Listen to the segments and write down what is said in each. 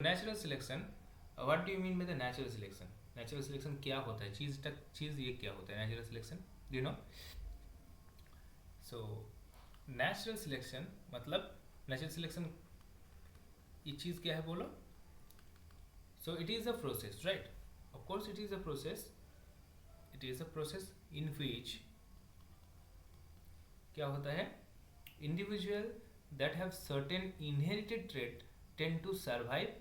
Natural selection, what do you mean by the natural selection? Natural selection क्या होता है? चीज़ ये क्या होता है natural selection, do you know? So natural selection मतलब, नेचुरल सिलेक्शन ये चीज़ क्या है बोलो? So it is a process, right? Of course it is a process, it is a process in which क्या होता है, individual that have certain inherited trait tend to survive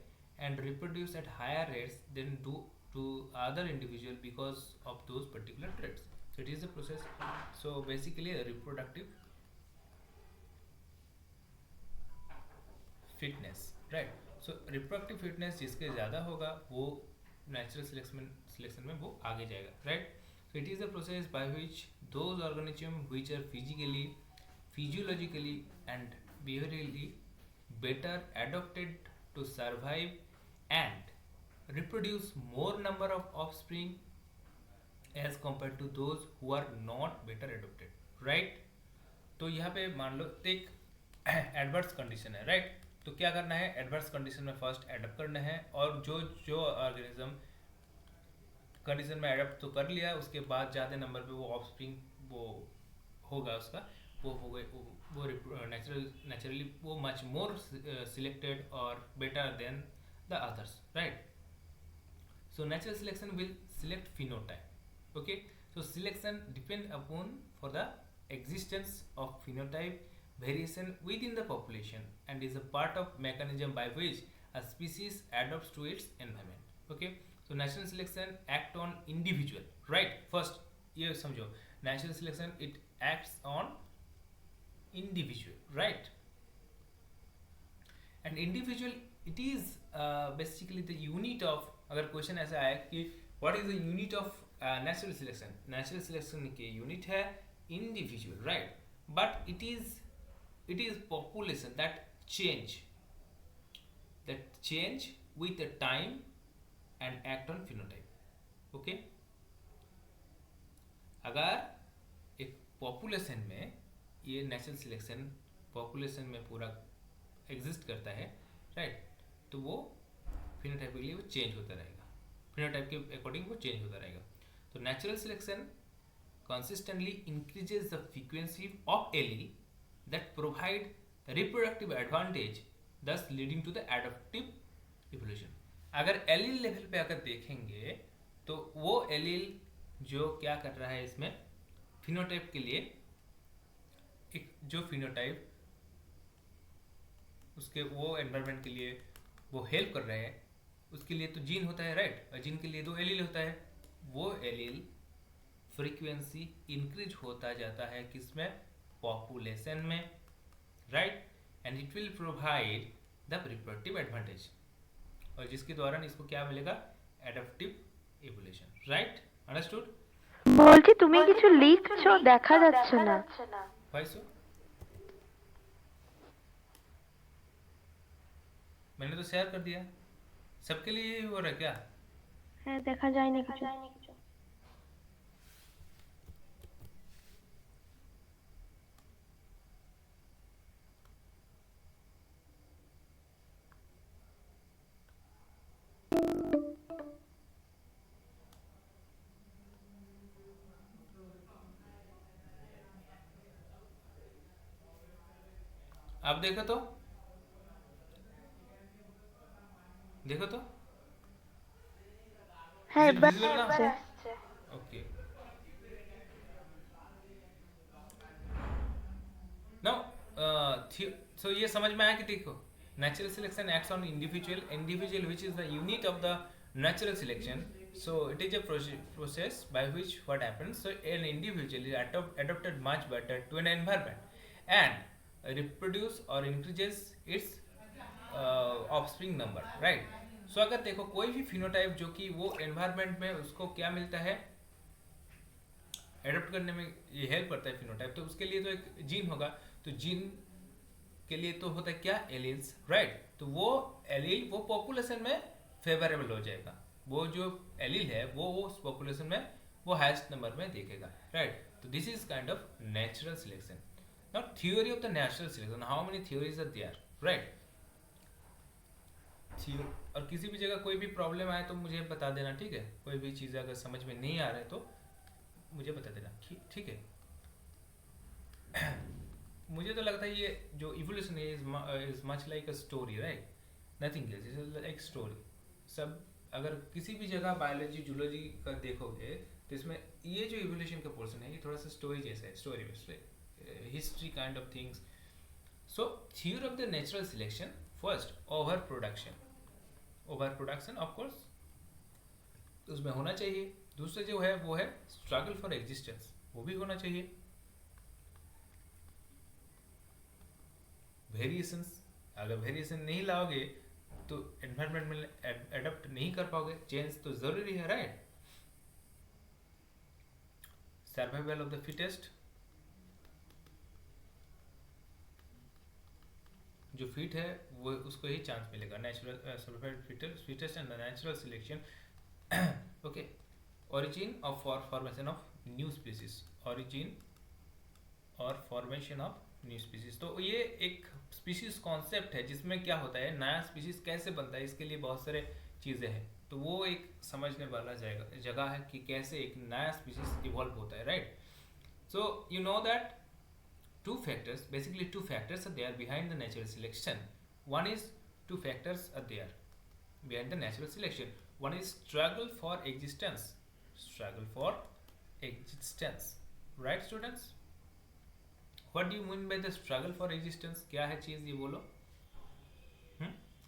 and reproduce at higher rates than do to other individual because of those particular traits. So it is a process. So basically a reproductive fitness, right? So reproductive fitness जिसके ज़्यादा होगा वो natural selection में वो आगे जाएगा, right? So it is a process by which those organisms which are physically, physiologically and behaviorally better adapted to survive and reproduce more number of offspring as compared to those who are not better adapted, right? तो यहाँ पे मान लो एक adverse condition है, right? तो क्या करना है, एडवर्स कंडीशन में फर्स्ट एडप्ट करना है, और जो जो ऑर्गेनिज्म कंडीशन में एडप्ट तो कर लिया, उसके बाद ज़्यादा नंबर पे वो ऑफस्प्रिंग वो होगा उसका, वो हो गए वो नेचुरली वो मच मोर सिलेक्टेड और better than the others, right? So natural selection will select phenotype. Okay, so selection depend upon for the existence of phenotype variation within the population and is a part of mechanism by which a species adapts to its environment. Okay, so natural selection act on individual, right? First ये समझो, natural selection it acts on individual, right? And individual it is basically the unit of, अगर question ऐसा आए कि what is the unit of natural selection, natural selection के unit है individual, right? But it is population that change with the time and act on phenotype. Okay, अगर एक population में ये नेचुरल सिलेक्शन पॉपुलेशन में पूरा एग्जिस्ट करता है, राइट? तो वो फिनोटाइप के लिए वो चेंज होता रहेगा, फिनोटाइप के अकॉर्डिंग वो चेंज होता रहेगा. तो natural selection consistently increases the frequency of allele that provide reproductive advantage, thus leading to the adaptive evolution. अगर एलील लेवल पे अगर देखेंगे तो वो एलील जो क्या कर रहा है इसमें फिनोटाइप के लिए, एक जो फिनोटाइप उसके वो एनवायरनमेंट के लिए वो हेल्प कर रहे हैं, उसके लिए तो जीन होता है, राइट? और जीन के लिए दो एलील होता है. वो एलील फ्रीक्वेंसी इंक्रीज होता जाता है किसमें, पॉपुलेशन में, right? And it will provide the reproductive advantage, और जिसके दौरान इसको क्या मिलेगा, एडाप्टिव इवोल्यूशन, राइट? अंडरस्टूड? বলছি তুমি কিছু লিখছো, দেখা যাচ্ছে না। भाई मैंने तो शेयर कर दिया, सबके लिए यही हो रहा है क्या? হ্যাঁ, দেখা যায় না কিছু। अब देखो तो, देखो तो হ্যাঁ, এবার विजुअल ना, আসছে। ओके. नाउ सो ये समझ में आया कि देखो, natural selection acts on individual which is the unit of the natural selection. So it is a process by which what happens, so an individual is adapted much better to an environment and reproduce or increases its offspring number, right? So अगर देखो कोई भी phenotype जो कि वो environment में उसको क्या मिलता है, एडप्ट करने में ये हेल्प करता है फिनोटाइप, तो उसके लिए तो एक जीन होगा, तो जीन के लिए तो होता है क्या, एलील्स, राइट? तो वो एलील वो पॉपुलेशन में फेवरेबल हो जाएगा, वो जो एलील है वो उस पॉपुलेशन में वो हाईएस्ट नंबर में देखेगा, राइट? तो this is kind of natural selection. Now theory of the natural selection, how many theories are there, right? और किसी भी जगह कोई भी प्रॉब्लम आए तो मुझे बता देना, ठीक है? कोई भी चीज़ अगर समझ में नहीं आ रहा है तो मुझे बता देना, ठीक है? मुझे तो लगता है ये जो evolution is much like a story, right? Nothing else, it is like story. सब अगर किसी भी जगह बायोलॉजी जूलॉजी का देखोगे तो इसमें ये जो इवोल्यूशन का पोर्शन है ये थोड़ा सा स्टोरी जैसा है, story based history kind of things. So theory of the natural selection, first over production of course उसमें होना चाहिए। दूसरा जो है वो है स्ट्रगल फॉर एग्जिस्टेंस, वो भी होना चाहिए। वेरिएशंस, अगर वेरिएशन नहीं लाओगे तो एनवायरनमेंट में एडप्ट नहीं कर पाओगे, चेंज तो जरूरी है, right? Survival of the fittest, जो फिट है वो उसको ही चांस मिलेगा। Natural survival fittest and the natural selection. Okay, origin of for formation of new species, origin और फॉर्मेशन ऑफ न्यू स्पीसीज। तो ये एक स्पीसीज कॉन्सेप्ट है जिसमें क्या होता है, नया स्पीसीज कैसे बनता है, इसके लिए बहुत सारे चीज़ें हैं। तो वो एक समझने वाला जगह है कि कैसे एक नया स्पीसीज इवॉल्व होता है, right? So you know that basically two factors are there behind the natural selection. One is two factors are there behind the natural selection. One is struggle for existence, right students? What do you mean by the struggle for existence? क्या है चीज ये बोलो?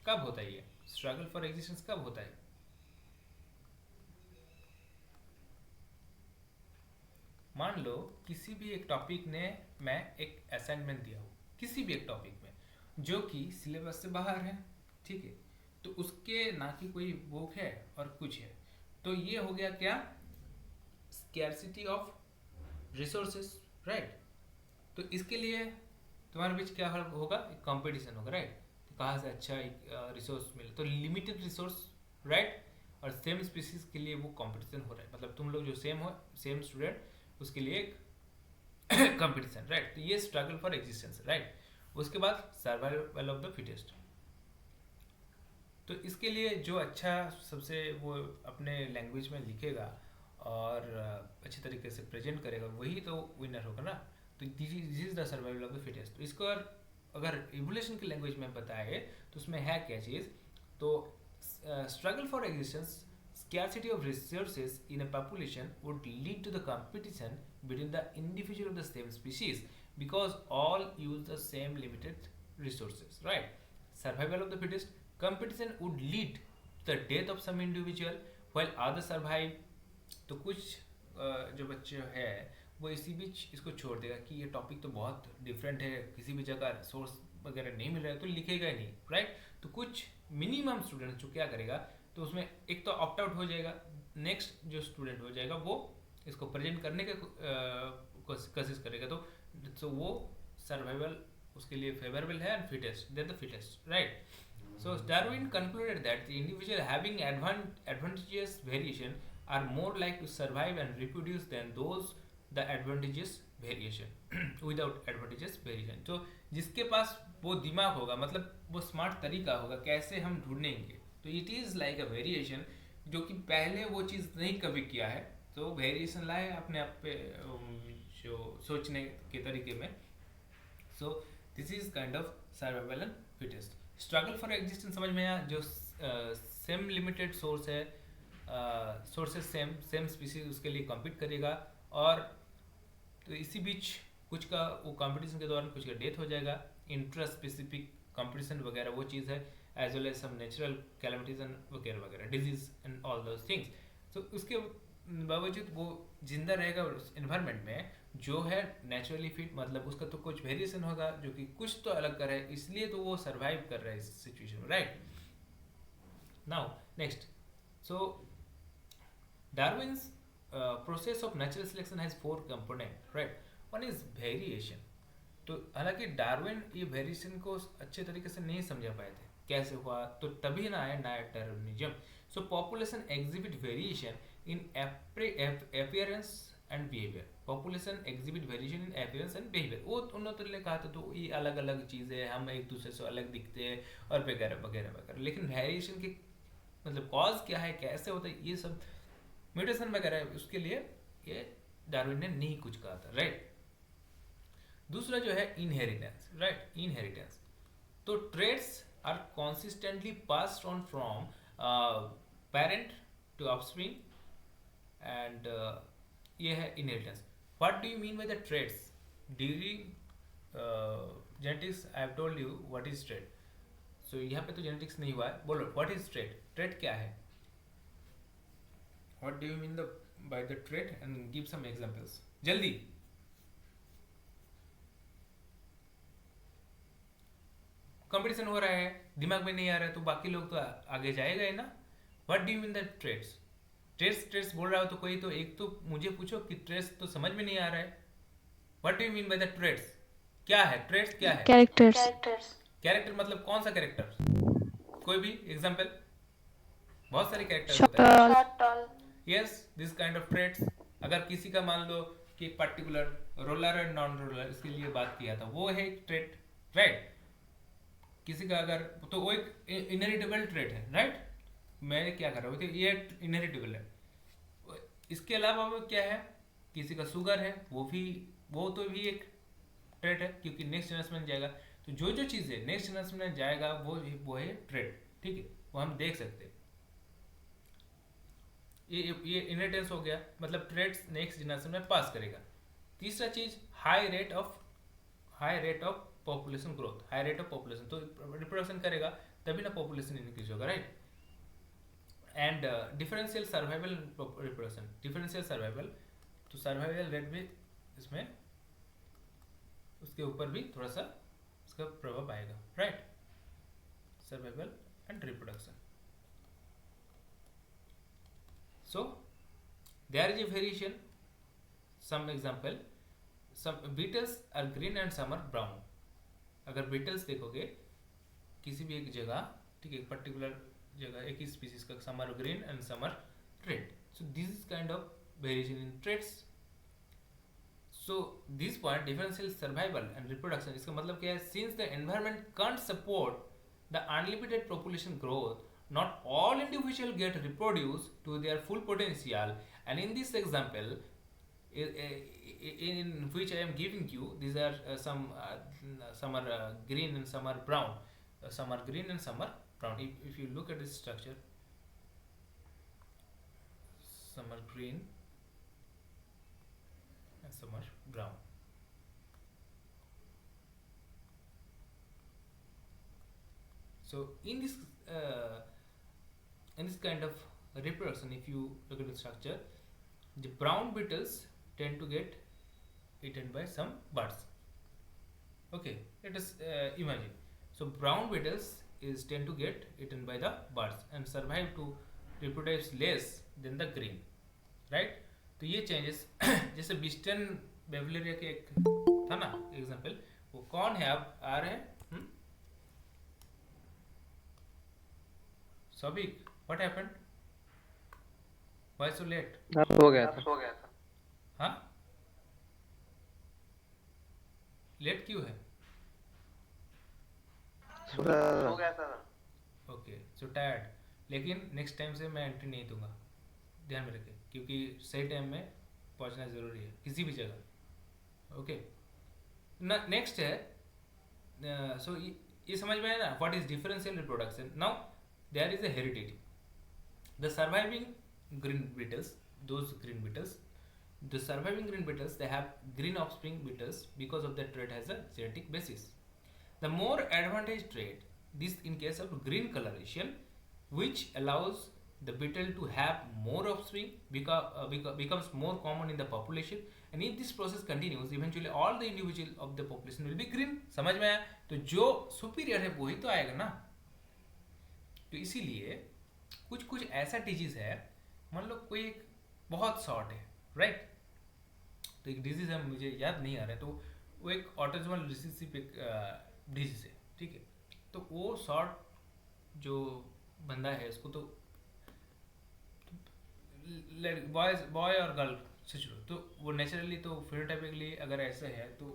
कब होता है ये struggle for existence, कब होता है? मान लो किसी भी एक टॉपिक ने मैं एक असाइनमेंट दिया हो किसी भी एक टॉपिक में जो कि सिलेबस से बाहर है, ठीक है? तो उसके ना कि कोई बुक है और कुछ है, तो ये हो गया क्या, स्कैर्सिटी ऑफ रिसोर्सेस, राइट? तो इसके लिए तुम्हारे बीच क्या होगा, एक कंपटीशन होगा, राइट? तो कहाँ से अच्छा एक रिसोर्स मिले, तो लिमिटेड रिसोर्स, राइट? और सेम स्पीसीज के लिए वो कंपटीशन हो रहा है, मतलब तुम लोग जो सेम स्टूडेंट उसके लिए एक कंपटीशन, राइट? तो ये स्ट्रगल फॉर एग्जिस्टेंस, राइट? उसके बाद सर्वाइवल ऑफ द फिटेस्ट। तो इसके लिए जो अच्छा सबसे वो अपने लैंग्वेज में लिखेगा और अच्छे तरीके से प्रेजेंट करेगा वही तो विनर होगा ना। तो this is the survival of the fittest. तो इसको अगर इवोल्यूशन की लैंग्वेज में बताए तो उसमें है क्या चीज़, तो struggle for existence, scarcity of resources in a population would lead to the competition between the individual of the same species because all use the same limited resources, right? Survival of the fittest, competition would lead to the death of some individual while others survive. तो कुछ जो बच्चे हैं वो इसी बीच इसको छोड़ देगा कि ये टॉपिक तो बहुत डिफरेंट है, किसी भी जगह सोर्स वगैरह नहीं मिल रहा है तो लिखेगा ही नहीं, राइट? तो कुछ मिनिमम स्टूडेंट जो क्या करेगा, तो उसमें एक तो ऑप्ट आउट हो जाएगा, नेक्स्ट जो स्टूडेंट हो जाएगा वो इसको प्रेजेंट करने का कोशिश करेगा, तो वो सर्वाइवल उसके लिए फेवरेबल है and fittest, they the fittest, right? So Darwin concluded that the individual having advantages variation are more like to survive and reproduce than those the advantages variation without advantages variation. तो जिसके पास वो दिमाग होगा, मतलब वो smart तरीका होगा कैसे हम ढूंढेंगे, तो it is like a variation जो कि पहले वो चीज़ नहीं कभी किया है, तो वेरिएशन लाए अपने आप पे जो सोचने के तरीके में। सो this is kind of survival and fittest. Struggle for existence समझ में आया, जो सेम लिमिटेड सोर्स है, सोर्सेज सेम स्पीसीज उसके लिए कॉम्पीट करेगा, और तो इसी बीच कुछ का वो कंपटीशन के दौरान कुछ का डेथ हो जाएगा, इंट्रा स्पेसिफिक कंपटीशन वगैरह वो चीज़ है, as well as some natural calamities and वगैरह वगैरह, disease and all those things. So उसके बावजूद वो जिंदा रहेगा उस एनवायरनमेंट में जो है नेचुरली फिट, मतलब उसका तो कुछ वेरिएशन होगा जो कि कुछ तो अलग कर रहा है, इसलिए तो वो सर्वाइव कर रहा है इस सिचुएशन में, right? Now next, so Darwin's process of natural selection has 4 component, right? One is variation. तो हालांकि डार्विन ये वेरिएशन को अच्छे तरीके से नहीं समझा पाए थे कैसे हुआ, तो तभी ना आया नया Darwinism. So population exhibit variation in appearance and behaviour. Population exhibit variation in appearance and behaviour. वो उन्होंने कहा था तो ये अलग अलग चीज़ें हैं, हम एक दूसरे से अलग दिखते हैं और वगैरह वगैरह वगैरह. लेकिन वेरिएशन के मतलब कॉज क्या है, कैसे होता है, ये सब म्यूटेशन वगैरह है, उसके लिए ये डार्विन ने नहीं कुछ कहा था. राइट. दूसरा जो है इनहेरिटेंस. राइट. इनहेरिटेंस. तो traits are consistently passed on from parent to offspring and ये है inheritance. What do you mean by the traits during genetics? I have told you what is trait. So यहाँ पे तो genetics नहीं हुआ है. बोलो व्हाट इज ट्रेड. ट्रेड क्या है? What do you mean the by the trade and give some examples. जल्दी. कंपटीशन हो रहा है, दिमाग में नहीं आ रहा है तो बाकी लोग तो आगे जाएगा ही ना. What do you mean the trades. Trades trades बोल रहा हो तो कोई तो एक तो मुझे पूछो कि ट्रेड्स तो समझ में नहीं आ रहा है. What do you mean by the trades. क्या है ट्रेड्स? क्या है? कैरेक्टर्स. कैरेक्टर मतलब कौन सा कैरेक्टर? कोई भी एग्जांपल. बहुत सारे कैरेक्टर होते हैं. Short tall. Yes, this kind of trades. अगर किसी का मान लो कि particular roller and non roller, इसके लिए बात किया था, वो है एक ट्रेड. राइट. किसी का अगर तो वो एक इनहेरिटेबल ट्रेड है. राइट. मैं क्या कर रहा हूँ, ये इनहेरिटेबल है. इसके अलावा वो क्या है, किसी का शुगर है, वो तो भी एक ट्रेड है क्योंकि नेक्स्ट जनरेशन में जाएगा. तो जो जो चीज़ें नेक्स्ट जनरेशन में जाएगा वो है ट्रेड. ठीक है, वो हम देख सकते हैं. ये इनहेरिटेंस हो गया, मतलब ट्रेड्स नेक्स्ट जनरेशन में पास करेगा. तीसरा चीज high rate of population growth. High rate of population तो रिप्रोडक्शन करेगा तभी ना पॉपुलेशन इंक्रीज होगा. Right. And differential survival reproduction. Differential survival तो सर्वाइवल रेट भी इसमें उसके ऊपर भी थोड़ा सा इसका प्रभाव आएगा. Right. Survival and reproduction. So there is a variation. Some example, some beetles are green and some are brown. अगर beetles देखोगे किसी भी एक जगह, ठीक है, एक पर्टिकुलर जगह एक ही स्पीसीज का, some are green and some are red. So this is kind of variation in traits. So this point differential survival and reproduction, इसका मतलब क्या है? Since the environment can't support the unlimited population growth, not all individuals get reproduced to their full potential. And in this example in which I am giving you, these are some are green and some are brown. Some are green and some are brown. If you look at this structure, some are green and some are brown. So in this kind of reproduction, if you look at the structure, the brown beetles tend to get eaten by some birds. Okay, let us imagine. So brown beetles tend to get eaten by the birds and survive to reproduce less than the green. Right. तो ये changes जैसे बिस्टन बेवलेरिया के एक था ना example, वो कौन है अब आ रहे हैं? सबिक, what happened? Why so late? हो गया था. हाँ, लेट क्यों है? सो गया था. Okay, so tired. लेकिन नेक्स्ट टाइम से मैं एंट्री नहीं दूंगा, ध्यान में रखें, क्योंकि सही टाइम में पहुंचना ज़रूरी है किसी भी जगह. ओके. नेक्स्ट है, सो ये समझ में आया ना, what is differential reproduction. Now there is a heredity. The surviving green beetles, those green beetles, the surviving green beetles, they have green offspring beetles because of that trait has a genetic basis. The more advantage trait, this in case of green coloration, which allows the beetle to have more offspring, becomes more common in the population, and if this process continues, eventually all the individual of the population will be green. समझ में आया? तो जो superior है वही तो आएगा ना. तो इसीलिए कुछ ऐसा डिजीज है, मान लो कोई एक बहुत शॉर्ट है. राइट. तो एक डिजीज है, मुझे याद नहीं आ रहा है, तो वो एक ऑटोजोमल रिसेसिव एक डिजीज है. ठीक है. तो वो शॉर्ट जो बंदा है उसको तो बॉय और गर्ल सोच लो तो वो नेचुरली तो फिनोटाइपिकली अगर ऐसा है तो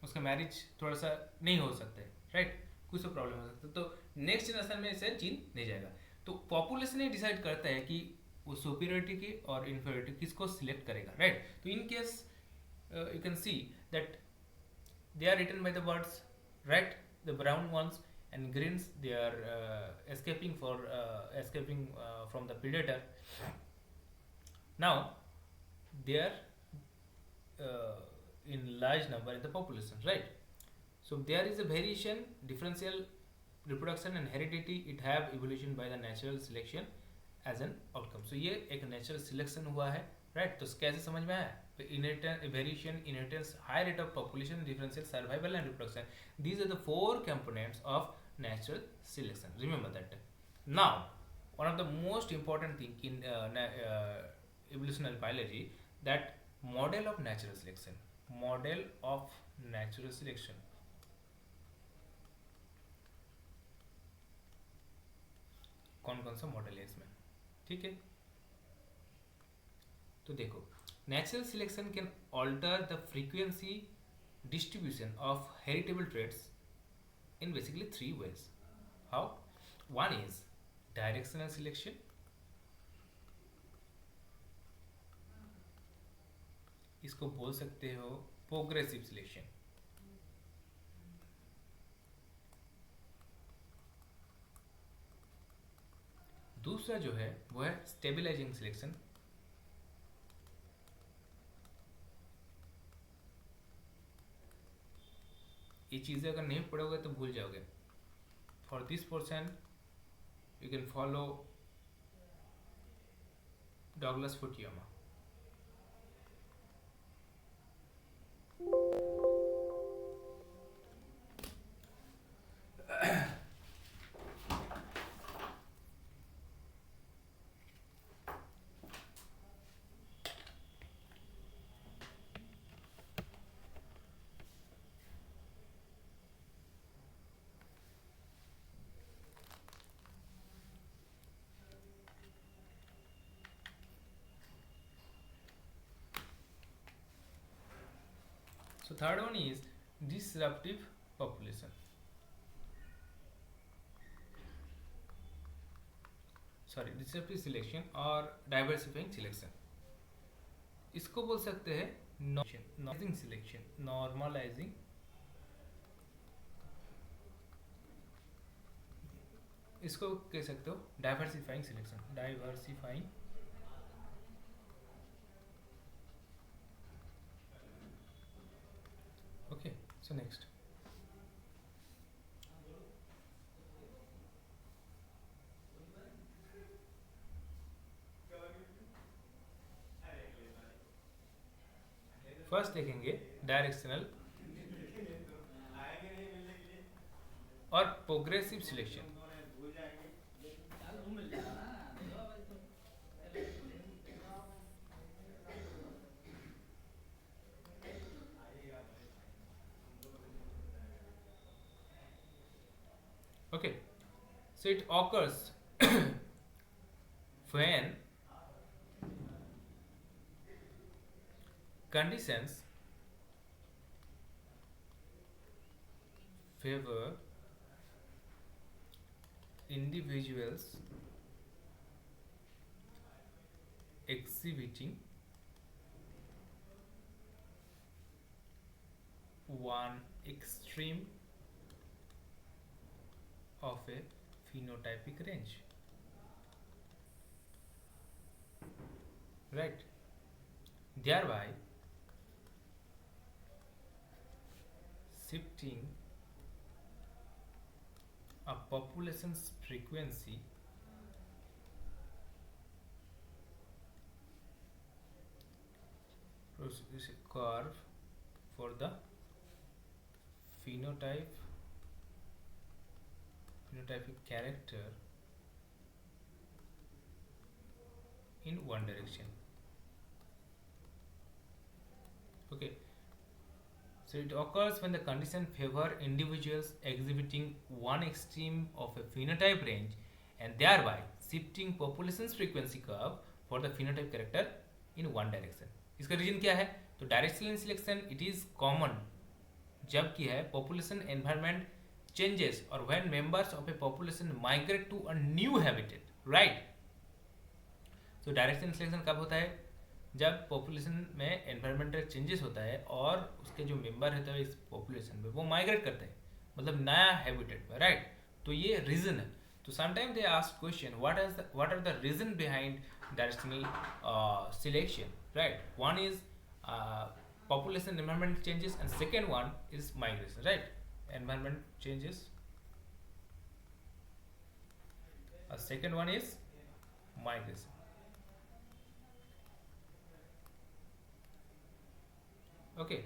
उसका मैरिज थोड़ा सा नहीं हो सकता है, राइट, कुछ तो प्रॉब्लम हो सकता है, तो नेक्स्ट जनरेशन में ऐसे चीन नहीं जाएगा। तो पॉपुलेशन ही डिसाइड करता है कि वो सुपीरियरिटी की और इन्फीरियरिटी किसको सिलेक्ट करेगा, राइट। तो in case you can see that they are eaten by the birds, right, the brown ones, and greens they are escaping from the predator. Now they are in large number in the population, right. So there is a variation, differential reproduction and heredity, it have evolution by the natural selection as an outcome. So ये एक natural selection हुआ है, right। तो कैसे समझ में आया, variation, inheritance, high rate of population, differential, survival and reproduction, these are the four components of natural selection, remember that. Now one of the most important thing in evolutionary biology, that model of natural selection, model of natural selection, कौन कौन सा model है इसमें, ठीक है। तो देखो, natural selection can alter the frequency distribution of heritable traits in basically three ways. How? One is directional selection, इसको बोल सकते हो प्रोग्रेसिव सिलेक्शन। दूसरा जो है वो है स्टेबलाइजिंग सिलेक्शन, ये चीज़ें अगर नहीं पढ़ोगे तो भूल जाओगे। For this portion you can follow Douglas Futuyma. So third one is disruptive population, sorry disruptive selection और diversifying selection, इसको बोल सकते हैं normalizing selection, normalizing, इसको कह सकते हो diversifying selection, diversifying, okay। So next, first देखेंगे डायरेक्शनल और progressive selection. Okay, so it occurs when conditions favor individuals exhibiting one extreme of a phenotypic range, right, thereby shifting a population's frequency curve for the phenotypic character in one direction. Okay, so it occurs when the condition favor individuals exhibiting one extreme of a phenotype range and thereby shifting population's frequency curve for the phenotype character in one direction. इसका reason क्या है? तो directional selection it is common जब की है population environment changes और when members of a population migrate to a new habitat, right? तो directional selection कब होता है? जब पॉपुलेशन में एनवायरमेंटल चेंजेस होता है और उसके जो मेंबर रहते हैं इस पॉपुलेशन में वो माइग्रेट करते हैं, मतलब नया हैबिटेट में, राइट? तो ये रीजन है. तो sometime they ask question what are the reason behind directional selection, right? One is population environment changes and second one is migration, right? Environment changes, second one is migration. Okay.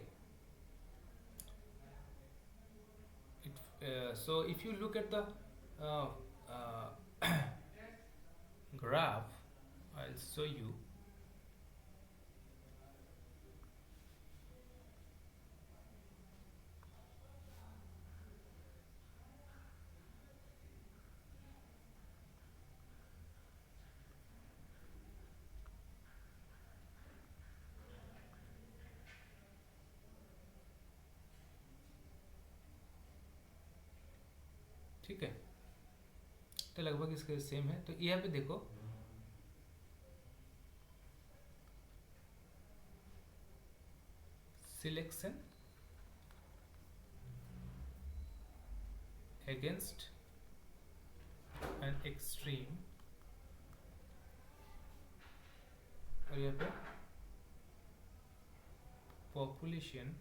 So if you look at the uh, graph, I'll show you. ठीक है, तो लगभग इसके same है. तो यहाँ पे देखो सिलेक्शन अगेंस्ट एन एक्सट्रीम और यहाँ पे population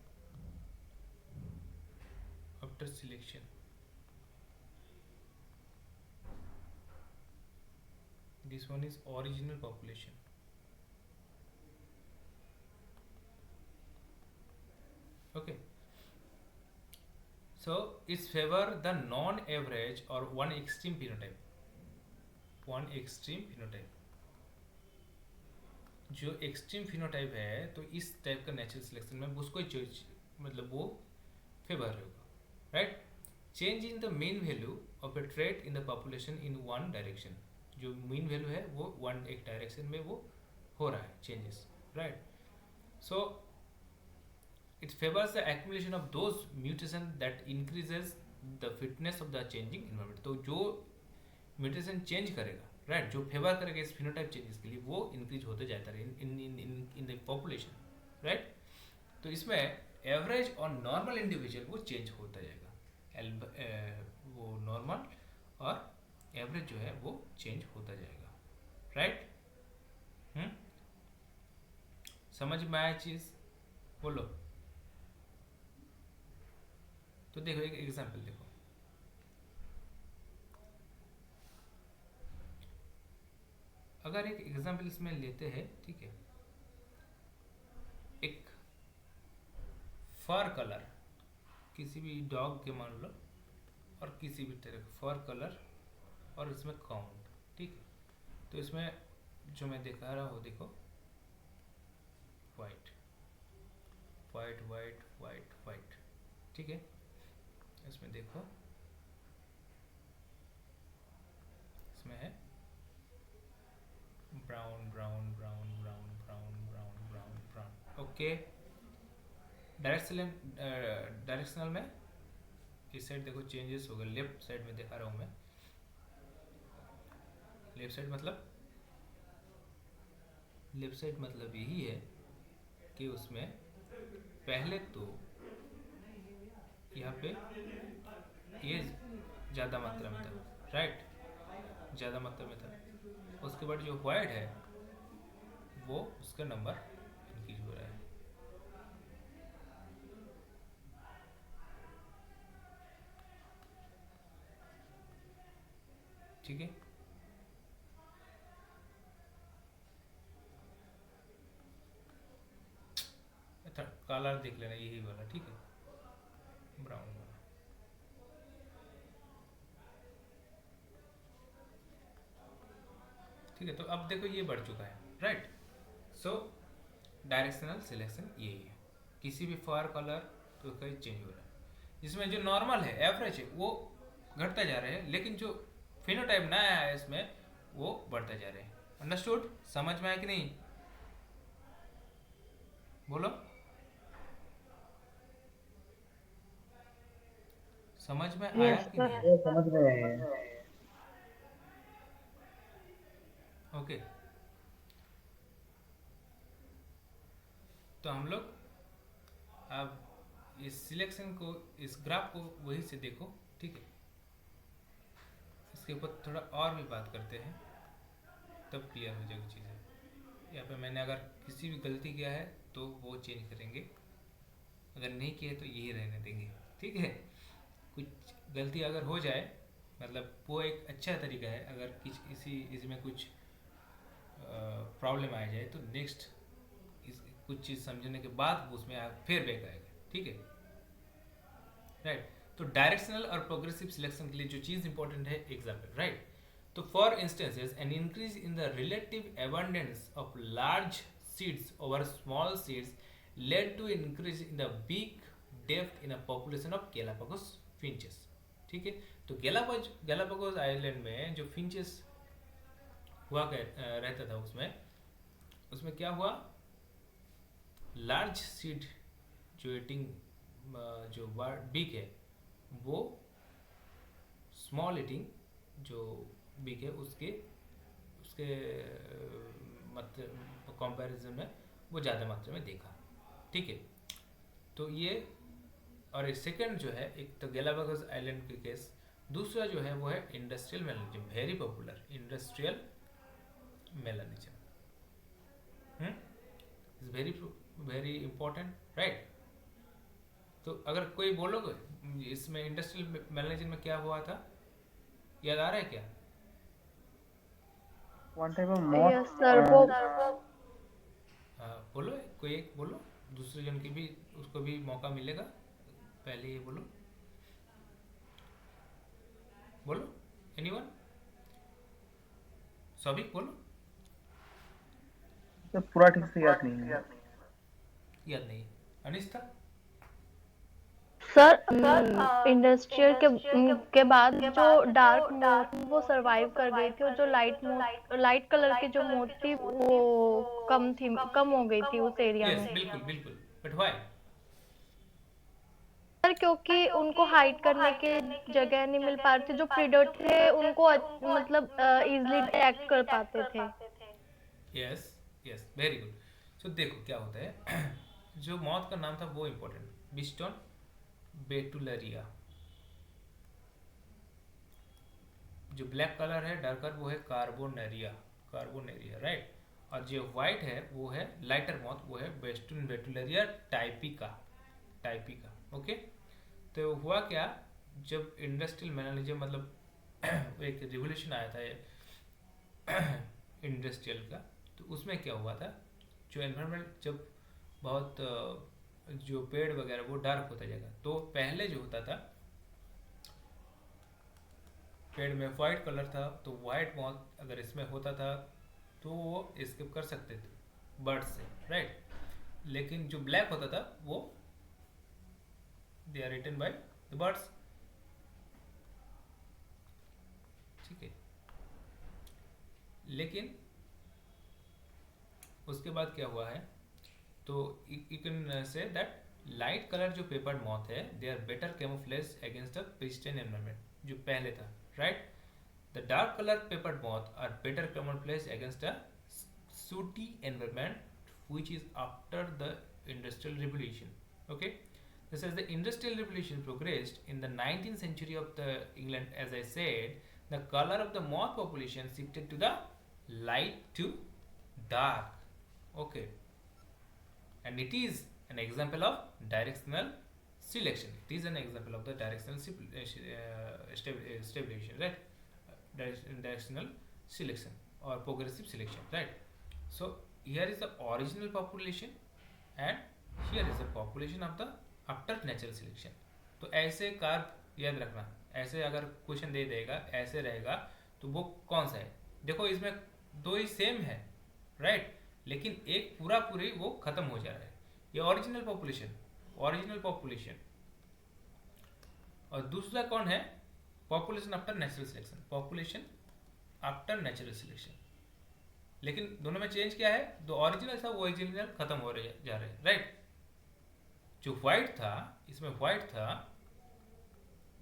after selection. This one is original population. Okay. So it's favor the non-average or one extreme phenotype. One extreme phenotype. जो एक्सट्रीम फिनोटाइप है तो इस टाइप का नेचुरल सिलेक्शन में उसको मतलब वो फेवर होगा, right? Change in the main value of A trait in the population in one direction. जो मीन वैल्यू है वो वन एक डायरेक्शन में वो हो रहा है changes, right? So it favours the accumulation of those mutation that increases the fitness of the changing environment. तो जो म्यूटेशन चेंज करेगा, राइट, जो फेवर करेगा इस फिनोटाइप चेंजेस के लिए वो इंक्रीज होते जाता है इन द पॉपुलेशन, राइट? तो इसमें एवरेज और नॉर्मल इंडिविजुअल वो चेंज होता जाएगा. वो नॉर्मल और एवरेज जो है वो चेंज होता जाएगा, राइट? समझ में आया चीज? बोलो. तो देखो एक एग्जांपल देखो. अगर एक एग्जांपल इसमें लेते हैं, ठीक है, एक फर कलर किसी भी डॉग के मान लो और किसी भी तरह फर कलर और इसमें काउंट, ठीक है? तो इसमें जो मैं दिखा रहा हूँ देखो white white white white white, ठीक है? इसमें देखो इसमें है brown brown brown brown brown brown brown brown. Okay. Directional में इस साइड देखो चेंजेस हो गए. लेफ्ट साइड में दिखा रहा हूँ मैं. लेफ्ट साइड मतलब यही है कि उसमें पहले तो यहाँ पे ये ज़्यादा मात्रा में था, राइट? ज़्यादा मात्रा में था. उसके बाद जो वाइट है वो उसका नंबर इंक्रीज हो रहा है. ठीक है? कलर देख लेना यही वाला, ठीक है, ब्राउन वाला. ठीक है, तो अब देखो ये बढ़ चुका है, राइट? सो डायरेक्शनल सिलेक्शन यही है. किसी भी फर कलर तो कहीं चेंज हो रहा है. जिसमें जो नॉर्मल है, एवरेज है, वो घटता जा रहे हैं, लेकिन जो फिनोटाइप नया है इसमें वो बढ़ता जा रहे हैं. अंडरस्टूड? समझ में आया कि नहीं? बोलो, समझ में आया यस कि सर। नहीं? ये समझ में है। ओके, तो हम लोग अब इस सिलेक्शन को, इस ग्राफ को वही से देखो, ठीक है। इसके ऊपर थोड़ा और भी बात करते हैं, तब क्लियर हो जाएगी चीज़ें। यहाँ पे मैंने अगर किसी भी गलती किया है तो वो चेंज करेंगे, अगर नहीं किए तो यही रहने देंगे, ठीक है। कुछ गलती अगर हो जाए, मतलब वो एक अच्छा तरीका है, अगर किसी इसमें कुछ प्रॉब्लम आ जाए तो नेक्स्ट कुछ चीज़ समझने के बाद उसमें फिर बैक आएगा, ठीक है, राइट। तो डायरेक्शनल और प्रोग्रेसिव सिलेक्शन के लिए जो चीज़ इंपॉर्टेंट है, एग्जाम्पल, राइट। तो for instances an increase in the relative abundance of large seeds over small seeds led to increase in the beak depth in a population of Galapagos finches, ठीक है। तो Galapagos island में जो finches रहता था, उसमें क्या हुआ, लार्ज सीड जो ईटिंग जो बीक है, वो स्मॉल ईटिंग जो बीक है उसके उसके कंपैरिजन में वो ज़्यादा मात्रा में देखा, ठीक है। तो ये, और एक सेकंड जो है, एक तो गैलापागोस आइलैंड के केस, दूसरा जो है वो है industrial melanism, very popular industrial melanism, is very very important, right. तो अगर कोई बोलोगे इसमें इंडस्ट्रियल मेलानिज्म में क्या हुआ था, याद आ रहा है क्या? One type of yes sir, वो बोलो, कोई एक बोलो, दूसरे जन की भी, उसको भी मौका मिलेगा, पहले ये बोलो, बोलो, एनीवन, सभी बोलो। तो पूरा ठीक से याद नहीं है। याद नहीं है, अनिस्ता? सर इंडस्ट्रियल के बाद जो डार्क मोथ वो सरवाइव कर गई थी, और जो लाइट कलर की जो मोथ थी वो कम हो गई थी उस एरिया यस, में। बिल्कुल बिल्कुल, बट व्हाई? सर क्योंकि उनको हाइड करने के जगह नहीं मिल पा रही थी, जो प्रीडेटर थे उनको मतलब इजीली अटैक कर पाते थे। Yes, yes, very good. So देखो क्या होता है जो मौत का नाम था वो इम्पोर्टेंट, बिस्टन बेटुलरिया, जो ब्लैक कलर है डार्कर वो है कार्बोनेरिया, राइट। और जो वाइट है वो है लाइटर मौत, वो है वेस्टर्न बेटुलरिया टाइपिका, ओके। तो हुआ क्या, जब इंडस्ट्रियल मैनरिज्म, मतलब एक रिवोल्यूशन आया था इंडस्ट्रियल का, तो उसमें क्या हुआ था, जो एनवायरनमेंट जब बहुत जो पेड़ वगैरह वो डार्क होता जाएगा, तो पहले जो होता था पेड़ में वाइट कलर था, तो वाइट मॉथ अगर इसमें होता था तो वो स्किप कर सकते थे बर्ड से, राइट। लेकिन जो ब्लैक होता था वो they are written by the birds, ठीक है। लेकिन उसके बाद क्या हुआ है, तो you can say that light colour जो पेपर्ड मॉथ है, they are better camouflage against the pristine environment, जो पहले था, right. The dark colour peppered moth are better camouflage against the sooty environment which is after the industrial revolution, okay. This as the industrial revolution progressed in the 19th century of the England, as I said, the color of the moth population shifted to the light to dark, okay. And it is an example of directional selection, it is an example of the directional stabilization, right. Directional selection or progressive selection, right. So here is the original population and here is the population of the after natural selection. तो ऐसे curve याद रखना, ऐसे अगर question दे देगा ऐसे रहेगा तो वो कौन सा है, देखो इसमें दो ही सेम है, राइट, लेकिन एक पूरा पूरी वो खत्म हो जा रहा है, ये ओरिजिनल पॉपुलेशन, और दूसरा कौन है, पॉपुलेशन आफ्टर नेचुरल सिलेक्शन, लेकिन दोनों में चेंज क्या है, जो ओरिजिनल था वो ओरिजिनल खत्म हो रहे जा रहे हैं, राइट। जो व्हाइट था, इसमें व्हाइट था,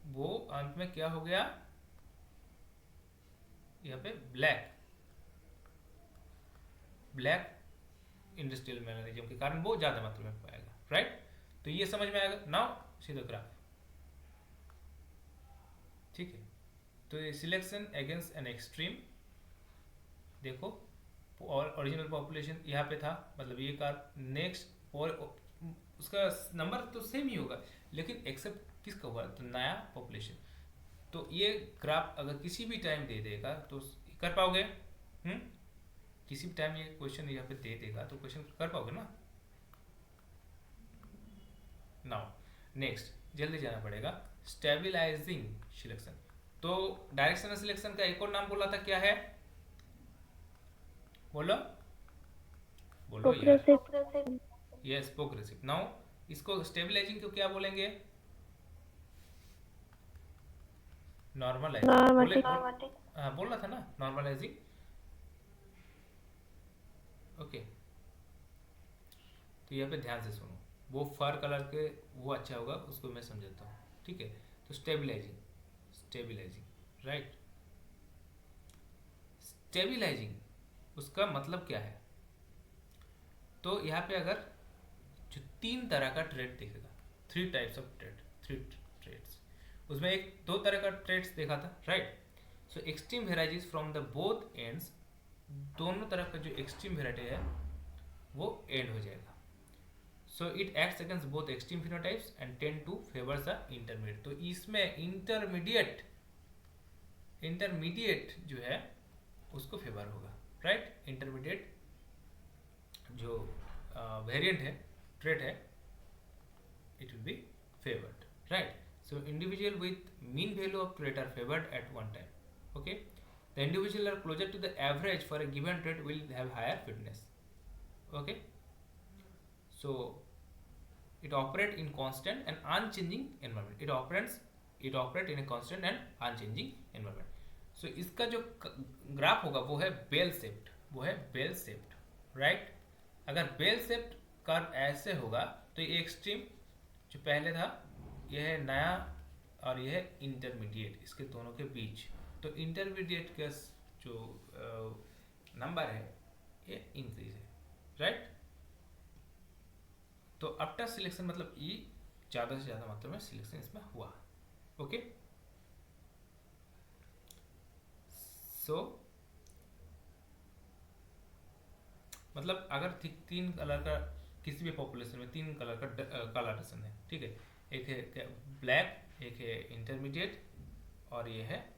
वो अंत में क्या हो गया, यहाँ पे ब्लैक, ब्लैक इंडस्ट्रियल मैग्नेटिज्म के कारण वो ज्यादा मात्रा में पाएगा, राइट। तो ये समझ में आएगा। नाउ सी द ग्राफ, ठीक है। तो ये सिलेक्शन अगेंस्ट एन एक्सट्रीम, देखो और ओरिजिनल पॉपुलेशन यहाँ पे था, मतलब ये कार नेक्स्ट, और उसका नंबर तो सेम ही होगा, लेकिन एक्सेप्ट किसका हुआ, तो नया पॉपुलेशन। तो ये ग्राफ अगर किसी भी टाइम दे देगा तो कर पाओगे, किसी भी टाइम ये क्वेश्चन यहाँ पे दे देगा तो क्वेश्चन कर पाओगे ना। नाउ नेक्स्ट जल्दी जाना पड़ेगा, स्टेबलाइजिंग सिलेक्शन। तो डायरेक्शनल सिलेक्शन का एक और नाम बोला था, क्या है, बोलो बोलो यार, यस प्रोग्रेसिव। नाउ इसको स्टेबलाइजिंग को क्या बोलेंगे, नॉर्मलाइजिंग, हाँ बोल रहा था ना, नॉर्मलाइजिंग, ओके। तो यहाँ पे ध्यान से सुनो, वो फर कलर के वो अच्छा होगा, उसको मैं समझाता हूँ, ठीक है। तो स्टेबलाइजिंग, स्टेबलाइजिंग, राइट। स्टेबलाइजिंग उसका मतलब क्या है, तो यहाँ पे अगर जो 3 तरह का ट्रेड दिखेगा, 3 टाइप्स ऑफ ट्रेड, 3 ट्रेड्स, उसमें एक 2 तरह का ट्रेड्स देखा था, right. So extreme varieties from the both ends, दोनों तरफ का जो एक्सट्रीम वेराइटी है वो एंड हो जाएगा। So it acts against both extreme phenotypes and tend to favours the intermediate. तो इसमें इंटरमीडिएट जो है उसको फेवर होगा, राइट। इंटरमीडिएट जो वेरिएंट है, ट्रेड है, it will be favored, right. So individual with mean value of trait are favored at one time, okay. The individual are closer to the average for a given trait will have higher fitness, okay. So it operate in constant and unchanging environment, it operate in a constant and unchanging environment. So इसका जो graph होगा वो है bell shaped, right. अगर bell shaped curve ऐसे होगा तो ये एक्सट्रीम जो पहले था, यह है नया, और यह है इंटरमीडिएट, इसके दोनों के बीच। तो इंटरमीडिएट का जो नंबर है ये इंक्रीज है, राइट। तो आफ्टर सिलेक्शन मतलब ये ज़्यादा से ज़्यादा मात्रा में सिलेक्शन इसमें हुआ, ओके। सो मतलब अगर 3 कलर का किसी भी पॉपुलेशन में 3 कलर का कलरेशन है, ठीक है, एक है ब्लैक, एक है इंटरमीडिएट, और ये है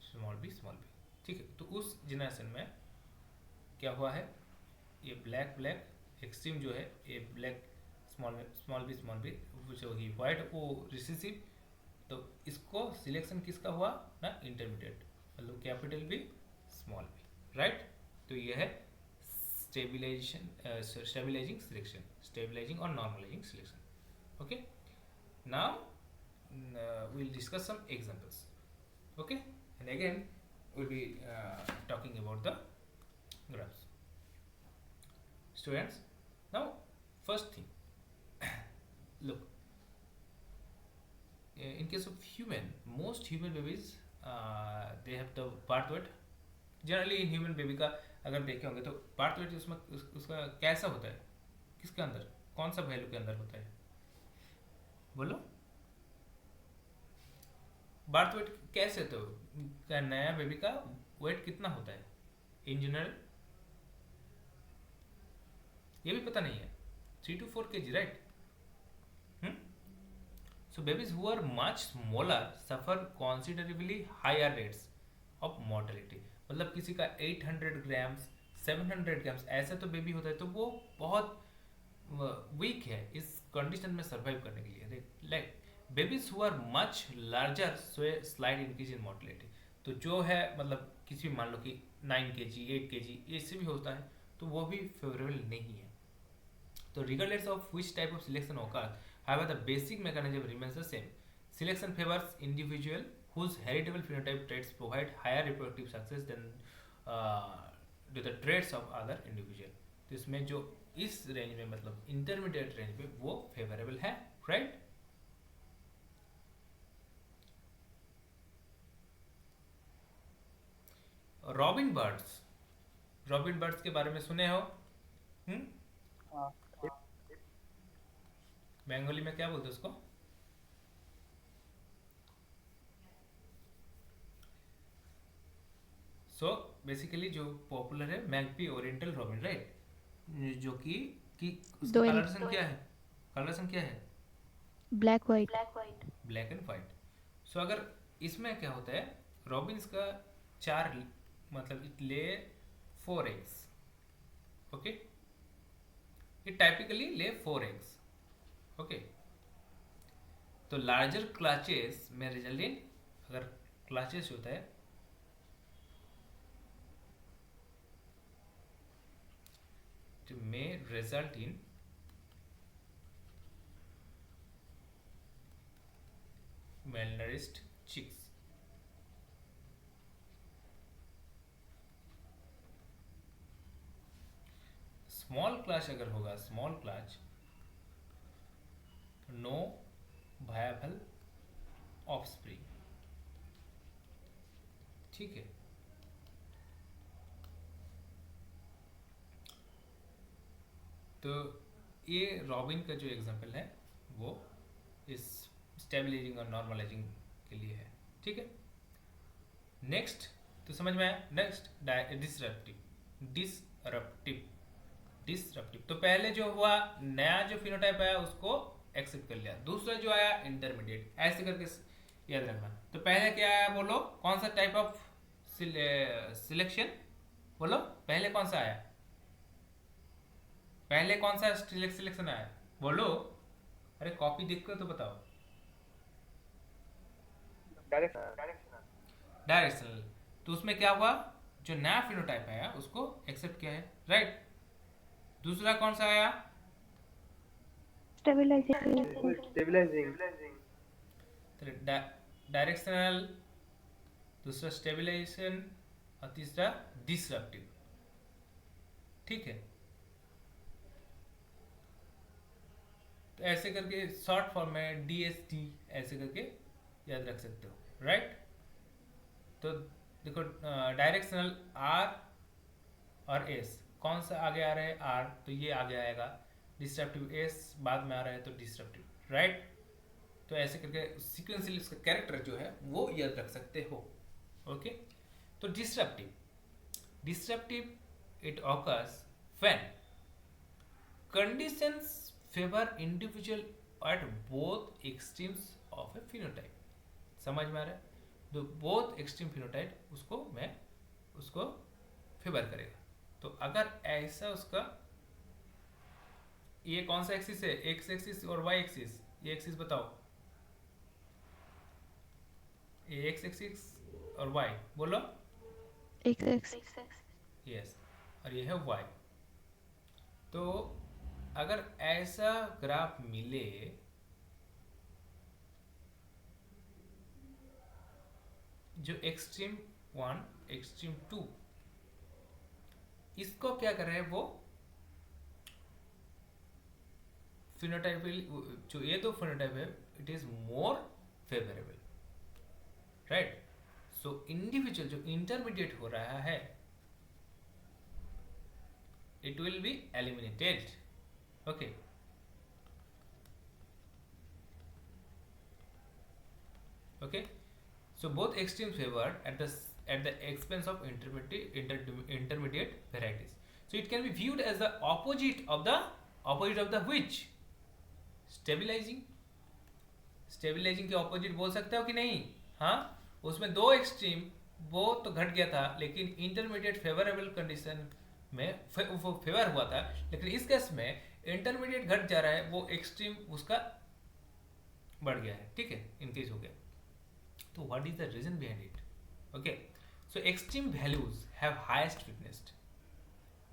स्मॉल बी, ठीक है। तो उस जनरेशन में क्या हुआ है, ये ब्लैक एक्सट्रीम जो है, ये ब्लैक स्मॉल बी जो ही वाइट वो रिसेसिव। तो इसको सिलेक्शन किसका हुआ ना, इंटरमीडिएट, मतलब capital B small B, right. तो ये है stabilizing selection, stabilizing or normalizing selection, okay. Now we'll discuss some examples, okay, and again we'll be talking about the graphs. Students, now first thing, look, in case of human, most human babies they have the birth weight. Generally in human baby का अगर देखे होंगे तो birth weight उसमें उसका कैसा होता है, किसके अंदर, कौन सा वैल्यू के अंदर होता है, बोलो। बर्थ वेट कैसे, तो क्या नया बेबी का वेट कितना होता है इन जनरल, ये भी पता नहीं है, 3 to 4 kg, right. So babies who are much smaller suffer considerably higher rates of mortality. मतलब किसी का 800 ग्राम्स 700 ग्राम्स ऐसा तो बेबी होता है, तो वो बहुत वीक है इस कंडीशन में सर्वाइव करने के लिए। Like babies who are much larger so slide increase in mortality. तो जो है मतलब किसी भी मान लो कि 9 kg 8 kg इससे भी होता है, तो वो भी फेवरेबल नहीं है। तो regardless of which type of selection occurs, however the basic mechanism remains the same. Selection favors individual whose heritable phenotype traits provide higher reproductive success than to the trades of other individual. तो इसमें जो इस range में मतलब intermediate range में वो favourable है, right. Robin birds के बारे में सुने हो? हाँ, बंगाली में क्या बोलते हैं उसको? सो बेसिकली जो पॉपुलर है मैगपी ओरिएंटल रॉबिन, राइट, जो कि उसका दो कलर क्या है? कलर क्या है? Black white. Black and white. So अगर इसमें क्या होता है, रॉबिन्स का चार मतलब इट ले 4 eggs, okay, it typically lay 4 eggs, okay. तो लार्जर क्लचेस में रिजल्ट इन, अगर क्लचेस होता है तो may result in malnourished chicks। Small clutch अगर होगा, small clutch, no viable offspring, ठीक है। तो ये रॉबिन का जो एग्जांपल है वो इस स्टेबलाइजिंग और नॉर्मलाइजिंग के लिए है, ठीक है। नेक्स्ट तो समझ में आया। Next disruptive. तो पहले जो हुआ नया जो फिनोटाइप आया उसको एक्सेप्ट कर लिया, दूसरा जो आया इंटरमीडिएट, ऐसे करके याद रखना। तो पहले क्या आया बोलो, कौन सा टाइप ऑफ सिलेक्शन बोलो, पहले कौन सा आया? पहले कौन सा सिलेक्शन आया बोलो? अरे कॉपी देखकर तो बताओ। डायरेक्शनल। तो उसमें क्या हुआ, जो नया फिनोटाइप आया उसको एक्सेप्ट किया है, राइट। दूसरा कौन सा आया? स्टेबलाइजिंग। डायरेक्शनल, दूसरा स्टेबलाइजेशन और तीसरा डिसरप्टिव, ठीक है। तो ऐसे करके शॉर्ट फॉर्म में DST ऐसे करके याद रख सकते हो, राइट। तो देखो डायरेक्शनल R और S, कौन सा आगे आ रहा है? R, तो ये आगे आएगा। डिस्ट्रप्टिव S बाद में आ रहा है तो डिस्ट्रप्टिव, राइट। तो ऐसे करके सीक्वेंशियली उसका कैरेक्टर जो है वो याद रख सकते हो, ओके। तो disruptive it occurs when conditions favour individual at both extremes of A phenotype. समझ में आ रहा है? तो बोथ एक्सट्रीम फिनोटाइप उसको फेवर करेगा। तो अगर ऐसा उसका, ये कौन सा एक्सिस है, एक्स एक्सिस और वाई एक्सिस, ये एक्सिस बताओ, ये एक्स एक्सिस और वाई बोलो। एक्स। यस, और ये है वाई। तो अगर ऐसा ग्राफ मिले जो एक्सट्रीम 1 एक्सट्रीम 2, इसको क्या कर रहे हैं वो फिनोटाइप, जो ये दो फिनोटाइप है it is more favourable, right. So individual जो इंटरमीडिएट हो रहा है it will be eliminated, okay। So both extremes favored at the expense of intermediate varieties, so it can be viewed as the opposite of the which stabilizing के opposite बोल सकते हो कि नहीं? हाँ, उसमें दो एक्सट्रीम वो तो घट गया था, लेकिन इंटरमीडिएट फेवरेबल कंडीशन में वो फेवर हुआ था, लेकिन इस केस में इंटरमीडिएट घट जा रहा है, वो एक्सट्रीम उसका बढ़ गया है, ठीक है, इंक्रीज हो गया। तो what is the reason behind it? Okay, so extreme values have highest fitness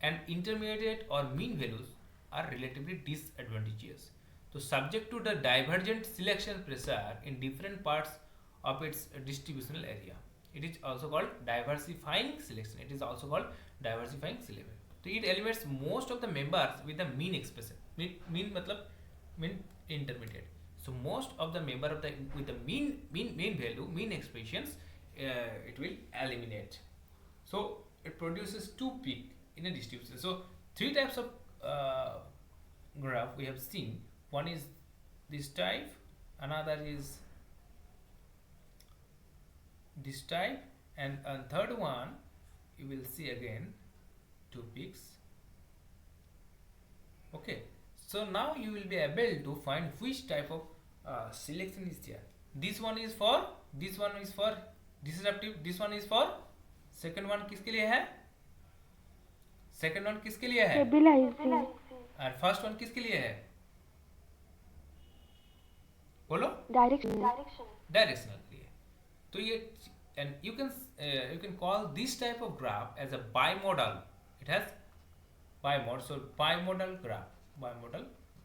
and intermediate or mean values are relatively disadvantageous, तो subject to the divergent selection pressure in different parts of its distributional area. It is also called diversifying selection. It is also called diversifying सी लेवल. तो it eliminates most of the members with the mean expression. Mean मतलब mean intermediate. So most of the member of the with the mean value, mean expressions, it will eliminate. So it produces two peak in a distribution. So three types of graph we have seen. One is this type, another is this type, and third one you will see again two peaks. Okay, so now you will be able to find which type of selection is there. This one is for disruptive, this one is for second one किसके लिए है, second one किसके लिए है, stabilising. और first one किसके लिए है, बोलो, डायरेक्शनल के लिए. तो ये and you can call this type of graph as a bimodal. It has bimodal, so bimodal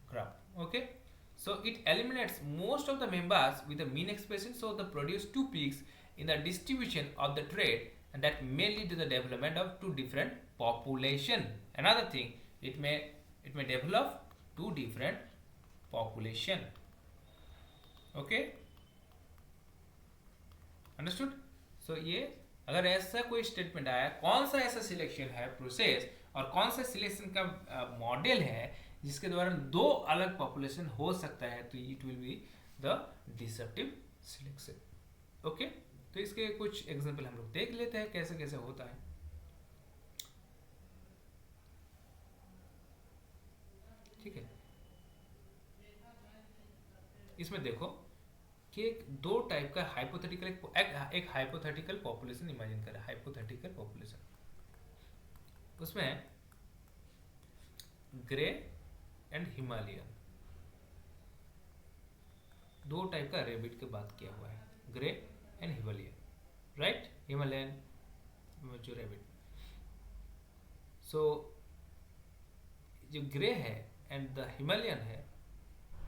graph. Okay, so it eliminates most of the members with the mean expression, so they produce two peaks in the distribution of the trait, and that may lead to the development of two different population. Another thing, it may develop two different population. Okay, understood? So ये अगर ऐसा कोई statement आया, कौन सा ऐसा selection है process और कौन सा सिलेक्शन का मॉडल है जिसके द्वारा दो अलग पॉपुलेशन हो सकता है, तो it will be the disruptive selection. Okay, तो इसके कुछ एग्जांपल हम लोग देख लेते हैं कैसे कैसे होता है. ठीक है, इसमें देखो कि दो टाइप का हाइपोथेटिकल, एक हाइपोथेटिकल पॉपुलेशन इमेजिन करें. हाइपोथेटिकल पॉपुलेशन, उसमें ग्रे एंड हिमालयन, दो टाइप का रेबिट की बात किया हुआ है, grey and Himalayan, right. Himalayan जो रेबिट, सो जो ग्रे है एंड द हिमालयन है,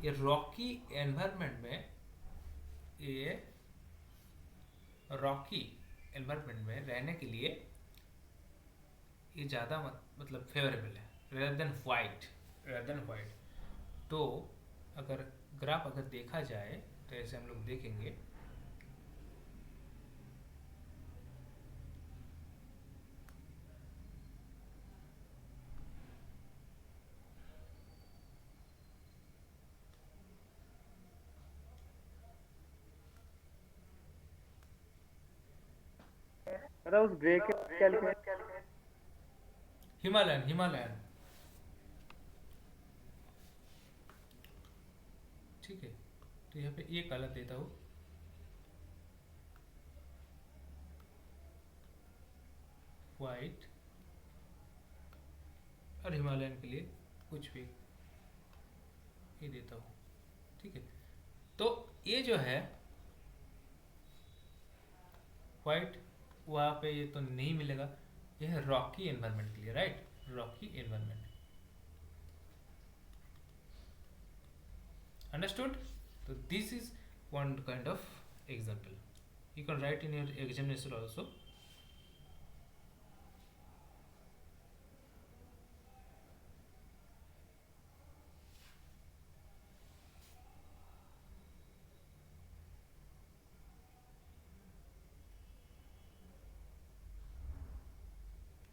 ये रॉकी एनवायरनमेंट में, ये रॉकी एनवायरनमेंट में रहने के लिए ये ज़्यादा मतलब फेवरेबल है रेदर देन वाइट. तो अगर ग्राफ अगर देखा जाए तो ऐसे हम लोग देखेंगे, उस ग्रे के क्या लिखा है? हिमालयन. ठीक है, तो यहाँ पे एक अलग देता हूँ, वाइट, और हिमालयन के लिए कुछ भी ये देता हूँ. ठीक है, तो ये जो है वाइट, वहाँ पे ये तो नहीं मिलेगा, ये है रॉकी एनवायरनमेंट के लिए, right. Rocky environment, understood? So this is one kind of example. You can write in your examination also.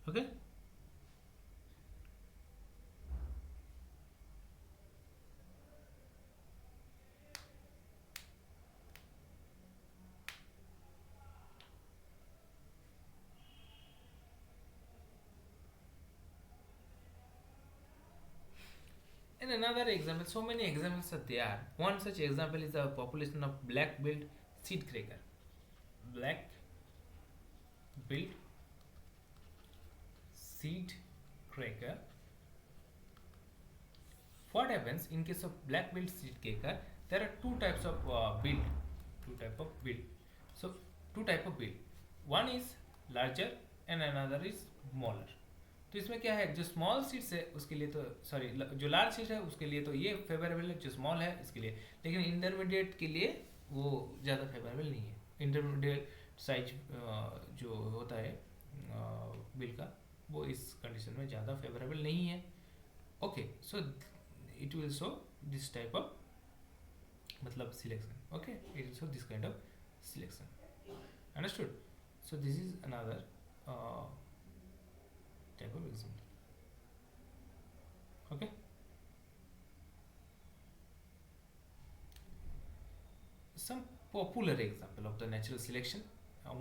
Okay. And another example, so many examples are there. One such example is the population of black-billed seed cracker. Black-billed seed cracker. What happens in case of black-billed seed cracker? There are two types of bill. So two type of bill. One is larger and another is smaller. तो इसमें क्या है, जो small seeds है उसके लिए तो sorry, जो लार्ज सीड है उसके लिए तो ये फेवरेबल है, जो स्मॉल है इसके लिए, लेकिन इंटरमीडिएट के लिए वो ज़्यादा फेवरेबल नहीं है. इंटरमीडिएट साइज जो होता है बिल का, वो इस कंडीशन में ज़्यादा फेवरेबल नहीं है. Okay, so it will show this type of मतलब selection. Okay, it will show this kind of selection. Understood? So this is another type of example. Okay, some popular example of the natural selection,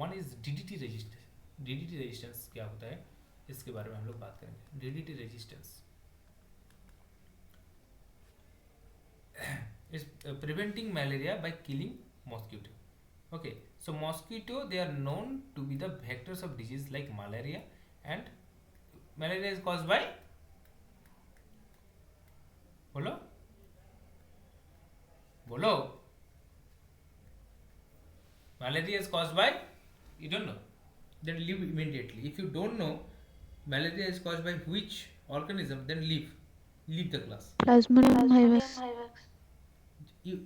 one is DDT resistance. DDT resistance क्या होता है इसके बारे में हम लोग बात करेंगे. DDT resistance is preventing malaria by killing mosquito. Okay, so mosquito, they are known to be the vectors of disease like malaria, and malaria is caused by, बोलो बोलो, malaria is caused by, you don't know, then leave immediately. If you don't know malaria is caused by which organism, then leave the class. Plasmodium vivax. You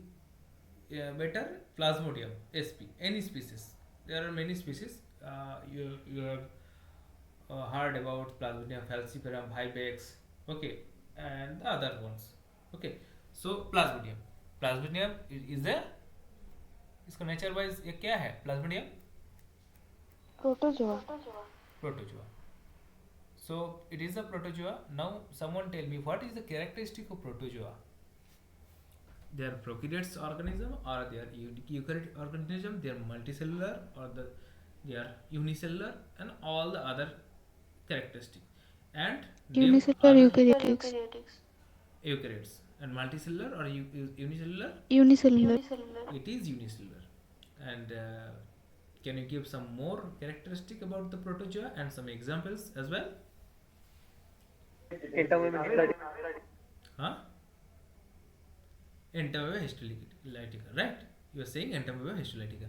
better Plasmodium sp, any species. There are many species. You have heard about Plasmodium falciparum vivax, okay, and the other ones. Okay, so Plasmodium is a, इसका nature wise ये क्या है? Plasmodium protozoa. protozoa. So it is a protozoa. Now someone tell me what is the characteristic of protozoa? They are prokaryotes organism, or they are eukaryotic organism. They are multicellular, or they are unicellular, and all the other characteristics. And Unicellular eukaryotics. eukaryotes, and multicellular or unicellular. Unicellular. It is unicellular. And can you give some more characteristic about the protozoa and some examples as well? Huh? Entamoeba histolytica, right? You are saying Entamoeba histolytica.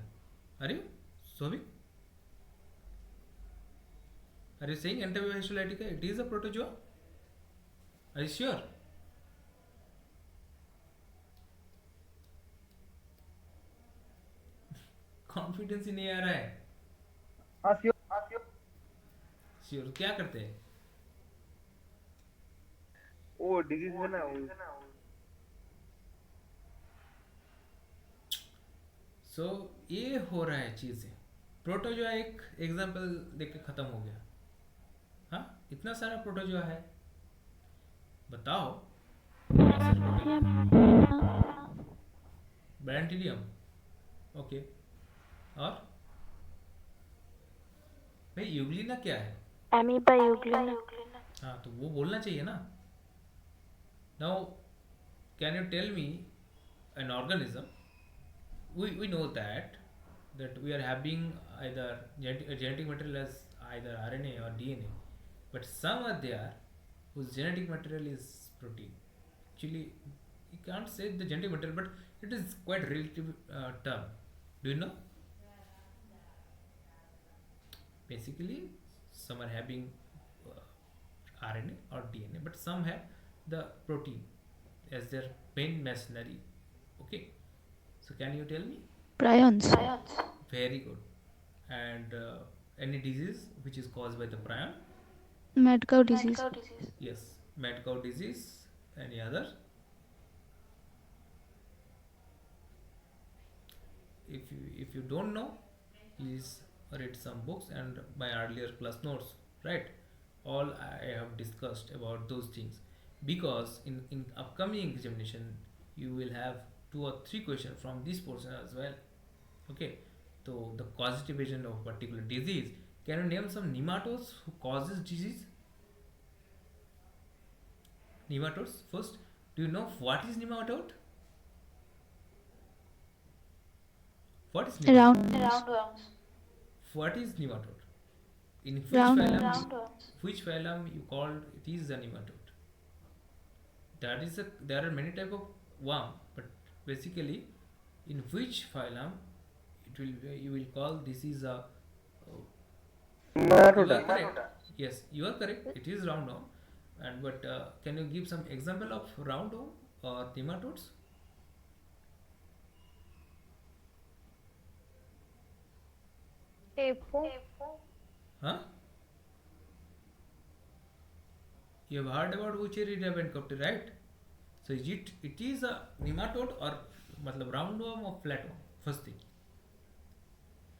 Are you, Sobi? Are you saying Entamoeba histolytica? It is a protozoa? Are you sure? Confidence ही नहीं आ रहा है. हाँ sure. Sure क्या करते हैं? वो डिजीज है ना वो. सो ये हो रहा है चीज़ें. प्रोटोजोआ एक एग्जांपल देख के ख़त्म हो गया. हाँ, इतना सारा प्रोटोजोआ है, बताओ. Balantidium, okay. और भाई यूग्लिना क्या है? Amoeba euglena. हाँ, तो वो बोलना चाहिए ना. Now can you tell me an organism, we know that we are having either genetic material as either RNA or DNA, but some are there whose genetic material is protein. Actually, you can't say the genetic material, but it is quite relative term. Do you know? Basically, some are having RNA or DNA, but some have the protein as their main machinery. Okay, so can you tell me? Prions. Very good. And any disease which is caused by the prion? Mad cow disease. Yes, mad cow disease. Any other? If you don't know, please read some books and my earlier class notes, right? All I have discussed about those things, because in upcoming examination you will have 2 or 3 questions from this portion as well. Okay, so the causative agent of particular disease. Can you name some nematodes who causes disease? Nematodes first. Do you know what is nematode? What is nematode? Roundworms. What is nematode? In which Roundworms. phylum? Which phylum you called it is a nematode? There are many type of worm, but basically, in which phylum you will call this is a. You are correct. Yes, you are correct. It is roundworm, and but can you give some example of roundworm or nematodes? टेपो. Huh? You have heard about Wucheri rabenkopter, right? So it is a nematode or matlab roundworm or flatworm? First thing.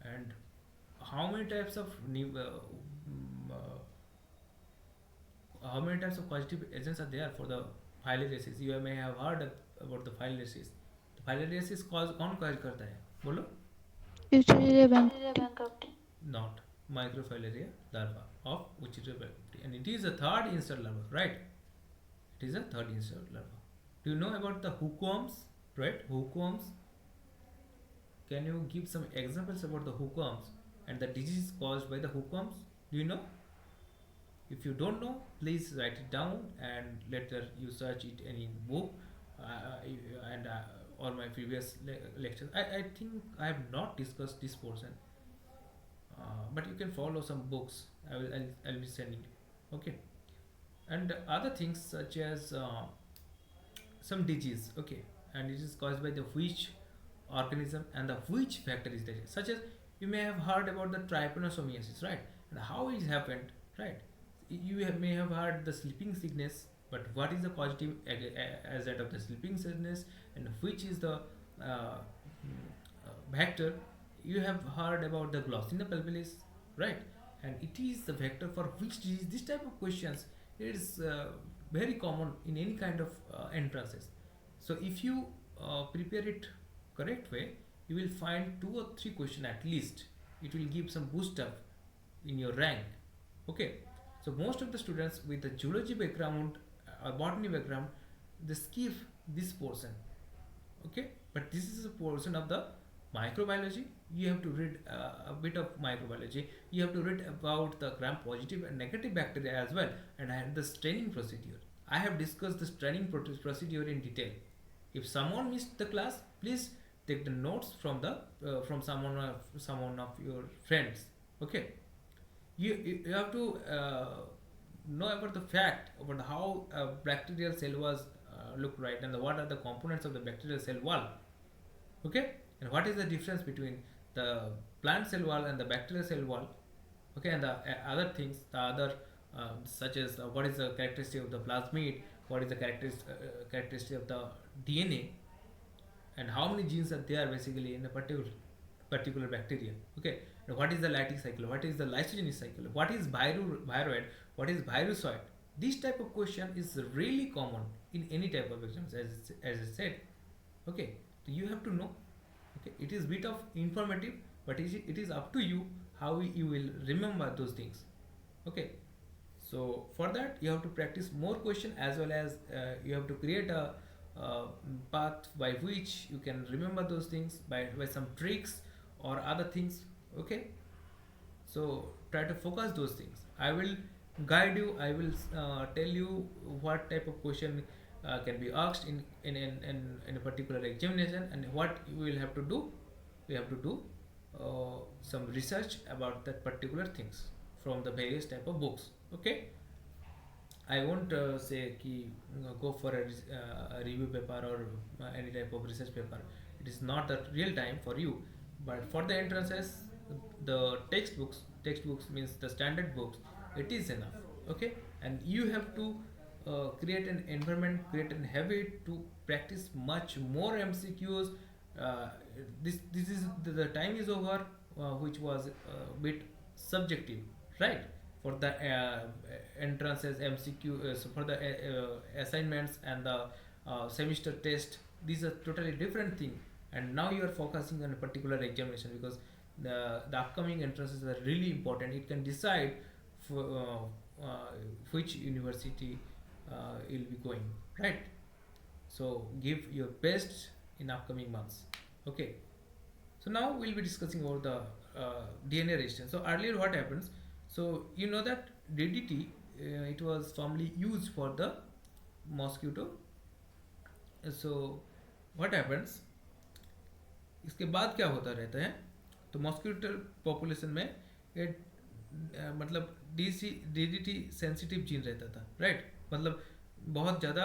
And how many types of how many types of causative agents are there for the filariasis? You may have heard about the filariasis. The filariasis cause कौन cause करता है? बोलो. Usually bankruptcy. Not microfilaria larva of Wucheri rabenkopter, and it is a third insect larva, right? It is a third insect larva. Do you know about the hookworms? Right, hookworms. Can you give some examples about the hookworms and the disease caused by the hookworms? Do you know? If you don't know, please write it down and later you search it in book and or my previous lectures. I think I have not discussed this portion, but you can follow some books. I'll be sending you. Okay, and other things such as some disease. Okay, and it is caused by the which organism and the which factor is there. Such as you may have heard about the trypanosomiasis, right? And how it happened, right? You may have heard the sleeping sickness, but what is the causative agent of the sleeping sickness, and which is the vector? You have heard about the Glossina pulmonalis, right? And it is the vector for which disease. This type of questions is very common in any kind of entrances. So if you prepare it correct way, you will find 2 or 3 questions at least. It will give some boost up in your rank. Okay, so most of the students with the zoology background or botany background, they skip this portion. Okay, but this is a portion of the microbiology. You have to read a bit of microbiology. You have to read about the gram positive and negative bacteria as well, and I have the staining procedure. I have discussed the staining procedure in detail. If someone missed the class, please take the notes from the from someone of your friends. Okay, you have to know about the fact about how a bacterial cell was look, right, and what are the components of the bacterial cell wall. Okay, and what is the difference between the plant cell wall and the bacterial cell wall. Okay, and the other things, the other such as what is the characteristic of the plasmid, what is the characteristic of the DNA, and how many genes are there basically in a particular bacteria. Okay, and what is the lytic cycle, what is the lysogenic cycle, what is viroid, what is virusoid. This type of question is really common in any type of exams, as I said. Okay, so you have to know. Okay, it is bit of informative, but it is up to you how you will remember those things. Okay, so for that you have to practice more question, as well as you have to create a path by which you can remember those things by some tricks or other things. Okay, so try to focus those things. I will guide you. I will tell you what type of question can be asked in a particular examination, and what you will have to do. You have to do some research about that particular things from the various type of books. Okay, I won't say ki go for a review paper or any type of research paper. It is not the real time for you, but for the entrances, the textbooks means the standard books, it is enough. Okay, and you have to create an environment, create an habit to practice much more MCQs. This is the time is over, which was a bit subjective, right? For the entrances MCQ, so for the assignments and the semester test, these are totally different thing. And now you are focusing on a particular examination, because the upcoming entrances are really important. It can decide for which university you'll be going, right? So give your best in upcoming months. Okay, so now we'll be discussing about the DNA resistance. So earlier what happens, so you know that DDT it was formerly used for the mosquito. So what happens, इसके बाद क्या होता रहता है, तो mosquito population में एक मतलब DDT सेंसिटिव जीन रहता था, राइट? मतलब बहुत ज़्यादा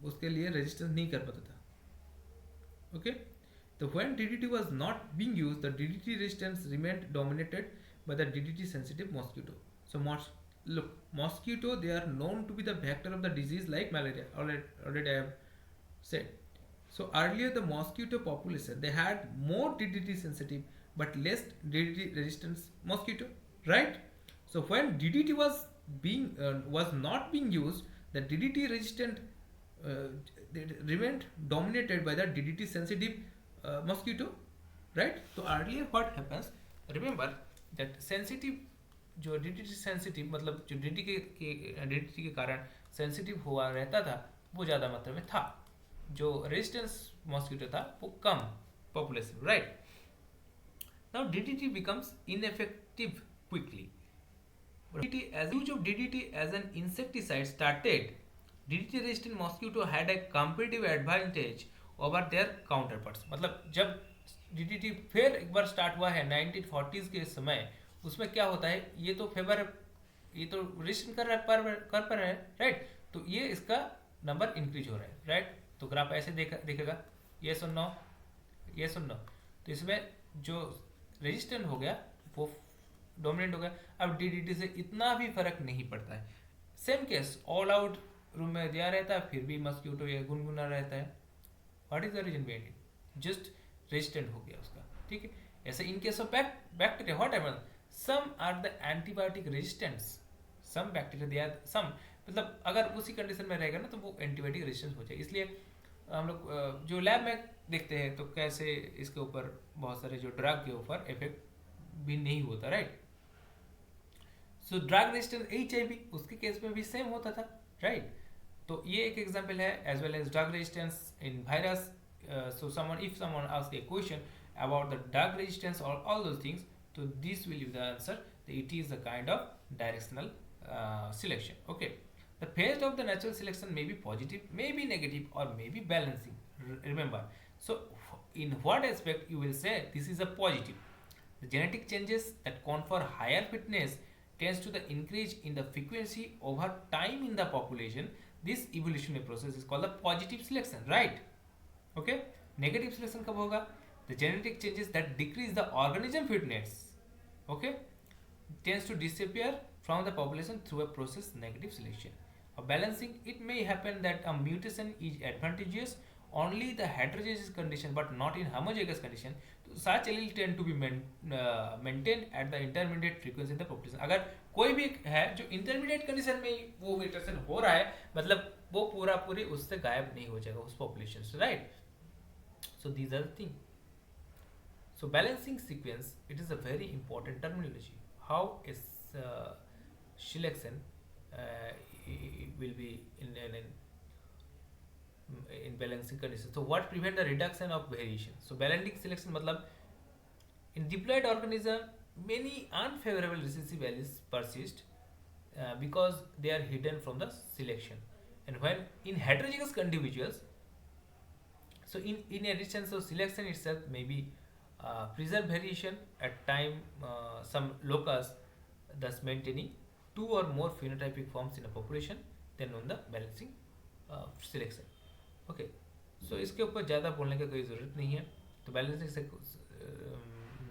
उसके लिए रेजिस्टेंस नहीं कर पाता था. ओके, तो when DDT was not being used, the DDT resistance remained dominated by the DDT sensitive mosquito. So look, mosquito, they are known to be the vector of the disease like malaria. Already I have said. So earlier the mosquito population, they had more DDT sensitive but less DDT resistance mosquito, right? So when DDT was not being used, the DDT resistant they remained dominated by the DDT sensitive mosquito, right? So earlier what happens, remember that sensitive, जो DDT sensitive मतलब जो DDT के कारण sensitive हुआ रहता था वो ज़्यादा मात्रा में था, जो रेजिस्टेंस मॉस्किटो था वो कम population, right? Now DDT becomes ineffective quickly. Use of DDT as an insecticide started, DDT resistant mosquito had a competitive advantage over their counterparts. मतलब जब DDT फिर एक बार स्टार्ट हुआ है 1940s के समय, उसमें क्या होता है, ये तो रेजिस्टेंट कर रहा है, राइट? तो ये इसका नंबर इंक्रीज हो रहा है, राइट? तो ग्राफ ऐसे देखेगा, ये सुनना, तो इसमें जो रेजिस्टेंट हो गया वो डोमिनेंट हो गया. अब DDT से इतना भी फर्क नहीं पड़ता है. Same case all out room में दिया रहता है, फिर भी मस्क्यूटो ये गुनगुना रहता है. What is the reason behind it? Just resistant हो गया उसका, ठीक है? ऐसे in case of bacteria what happens, some are the antibiotic resistance, some bacteria they are some, मतलब अगर उसी कंडीशन में रहेगा ना तो वो एंटीबायोटिक रेजिस्टेंस हो जाएगा. इसलिए हम लोग जो लैब में देखते हैं तो कैसे इसके ऊपर बहुत सारे जो ड्रग के ऊपर इफेक्ट भी नहीं होता, right? So drug resistance HIV उसके केस में भी सेम होता था, राइट? तो ये एक एग्जांपल है, as well as drug resistance in virus. So if someone asks a question about the drug resistance or all those things, so this will be the answer. It is a kind of directional selection. Okay, the phase of the natural selection may be positive, may be negative, or may be balancing. Remember, so in what aspect you will say this is a positive? The genetic changes that confer higher fitness tends to the increase in the frequency over time in the population. This evolutionary process is called the positive selection, right? Okay, negative selection कब होगा? The genetic changes that decrease the organism fitness, okay, tends to disappear from the population through a process negative selection. A balancing, it may happen that a mutation is advantageous only the heterogeneous condition but not in homozygous condition. So such allele tend to be maintained at the intermediate frequency in the population. अगर कोई भी है जो intermediate condition में वो mutation हो रहा है, मतलब वो पूरी उससे गायब नहीं हो जाएगा उस population से, right? So these are the things. So balancing sequence, it is a very important terminology. How is selection will be in balancing conditions. So what prevent the reduction of variation? So balancing selection मतलब in diploid organism many unfavorable recessive alleles persist because they are hidden from the selection, and when in heterozygous individuals, so in addition, so selection itself may be preserve variation at time some locus, thus maintaining two or more phenotypic forms in a population, then on the balancing selection. Okay, so इसके ऊपर ज़्यादा बोलने का कोई ज़रूरत नहीं है. तो बैलेंसिंग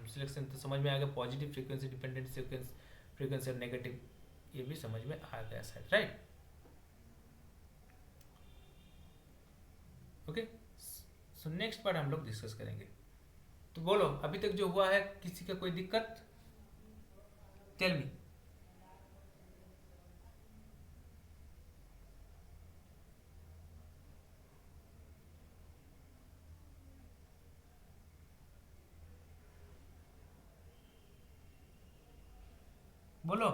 सिलेक्शन तो समझ में आ गया. Positive frequency dependent sequence frequency और नेगेटिव ये भी समझ में आ गया शायद, right? Okay, so next part हम लोग डिस्कस करेंगे. तो बोलो अभी तक जो हुआ है, किसी का कोई दिक्कत? Tell me. बोलो.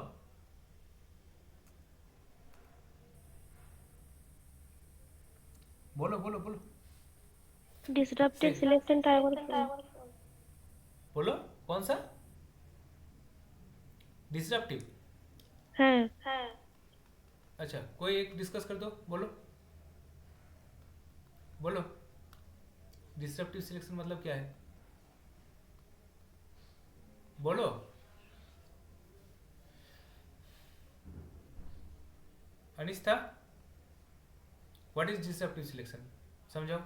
बोलो बोलो बोलो. Disruptive selection timer. बोलो कौन सा डिसरप्टिव है? अच्छा, कोई एक डिस्कस कर दो. बोलो बोलो. डिसरप्टिव सिलेक्शन मतलब क्या है? बोलो. अनिस्था, व्हाट इज डिसरप्टिव सिलेक्शन? समझाओ.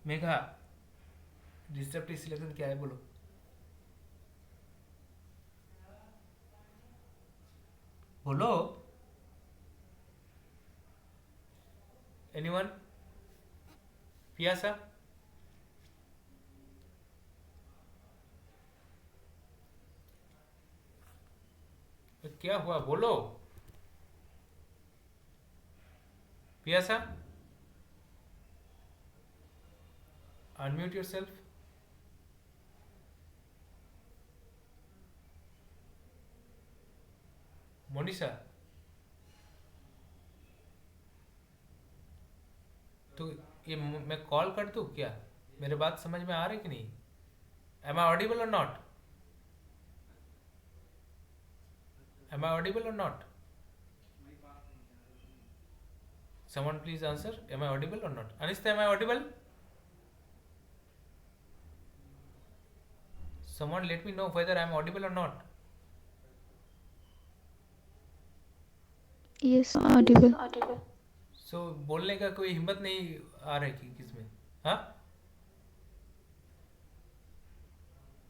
मेघा, डिस्ट्रप्टिव सिलेक्शन क्या है बोलो। बोलो एनीवन। पियासा क्या हुआ बोलो। Piyasa unmute yourself. मोनिशा तो ये मैं कॉल कर दूं क्या? मेरे बात समझ में आ रही कि नहीं? Am I audible or not? Am I audible or not? Someone please answer, am I audible or not? Anista am I audible? Someone let me know whether I am audible or not. Yes, audible. So बोलने का कोई हिम्मत नहीं आ रहा है कि किसमें? हाँ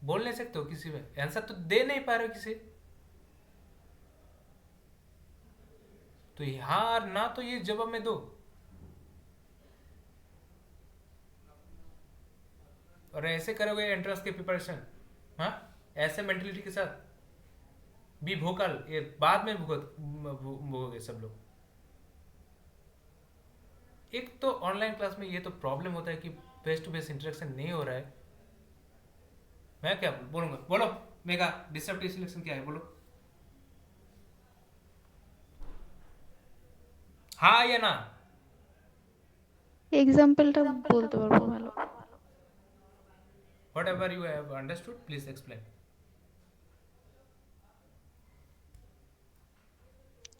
बोल नहीं सकते हो किसी में? आंसर तो दे नहीं पा रहे हो किसी। तो हाँ और ना तो ये जवाब में दो। और ऐसे करोगे एंट्रेंस के प्रिपरेशन? हाँ ऐसे मेंटेलिटी के साथ बी भोकल, ये बाद में भोगोगे सब लोग। एक तो ऑनलाइन क्लास में ये तो प्रॉब्लम होता है कि फेस टू फेस इंटरेक्शन नहीं हो रहा है। मैं क्या बोलूंगा? बोलो मेगा डिसरप्टिव सिलेक्शन क्या है बोलो। हाँ या ना? এক্সাম্পলটা বলতে পারবো ভালো। Whatever you have understood, please explain.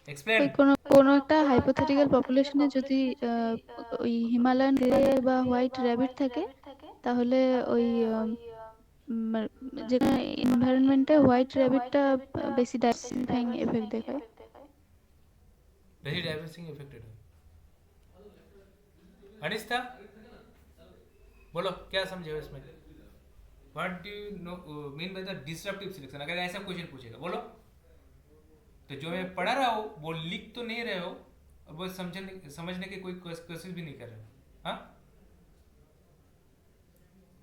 Explain. ওই কোনো কোনো একটা হাইপোথেটিক্যাল পপুলেশনে যদি ওই হিমালয়ান গ্রে বা হোয়াইট র্যাবিট থাকে, তাহলে ওই উম, যেখানে এনভায়রনমেন্টে হোয়াইট র্যাবিটটা বেশি ডাইভার্সিফাইং এফেক্ট দেখায়। Very diversing affected है। अनिस्ता बोलो क्या समझे हो इसमें? What do you know mean by the disruptive selection? अगर ऐसा क्वेश्चन पूछेगा बोलो। तो जो मैं पढ़ा रहा हूँ वो लिख तो नहीं रहे हो और वो समझने की कोई कोशिश भी नहीं कर रहे हो। हाँ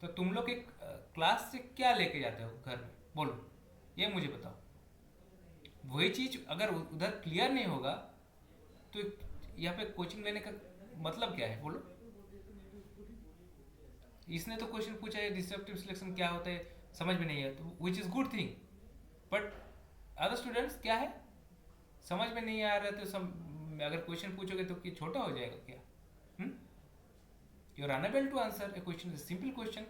तो तुम लोग एक क्लास से क्या लेके जाते हो घर में बोलो, ये मुझे बताओ। वही चीज अगर उधर क्लियर नहीं होगा तो यहाँ पे कोचिंग लेने का मतलब क्या है बोलो। इसने तो क्वेश्चन पूछा है डिसरप्टिव सिलेक्शन क्या होता है, समझ में नहीं है तो which is good thing, but other students क्या है समझ में नहीं आ रहा तो अगर क्वेश्चन पूछोगे तो कि छोटा हो जाएगा क्या? You are unable to answer a question, simple question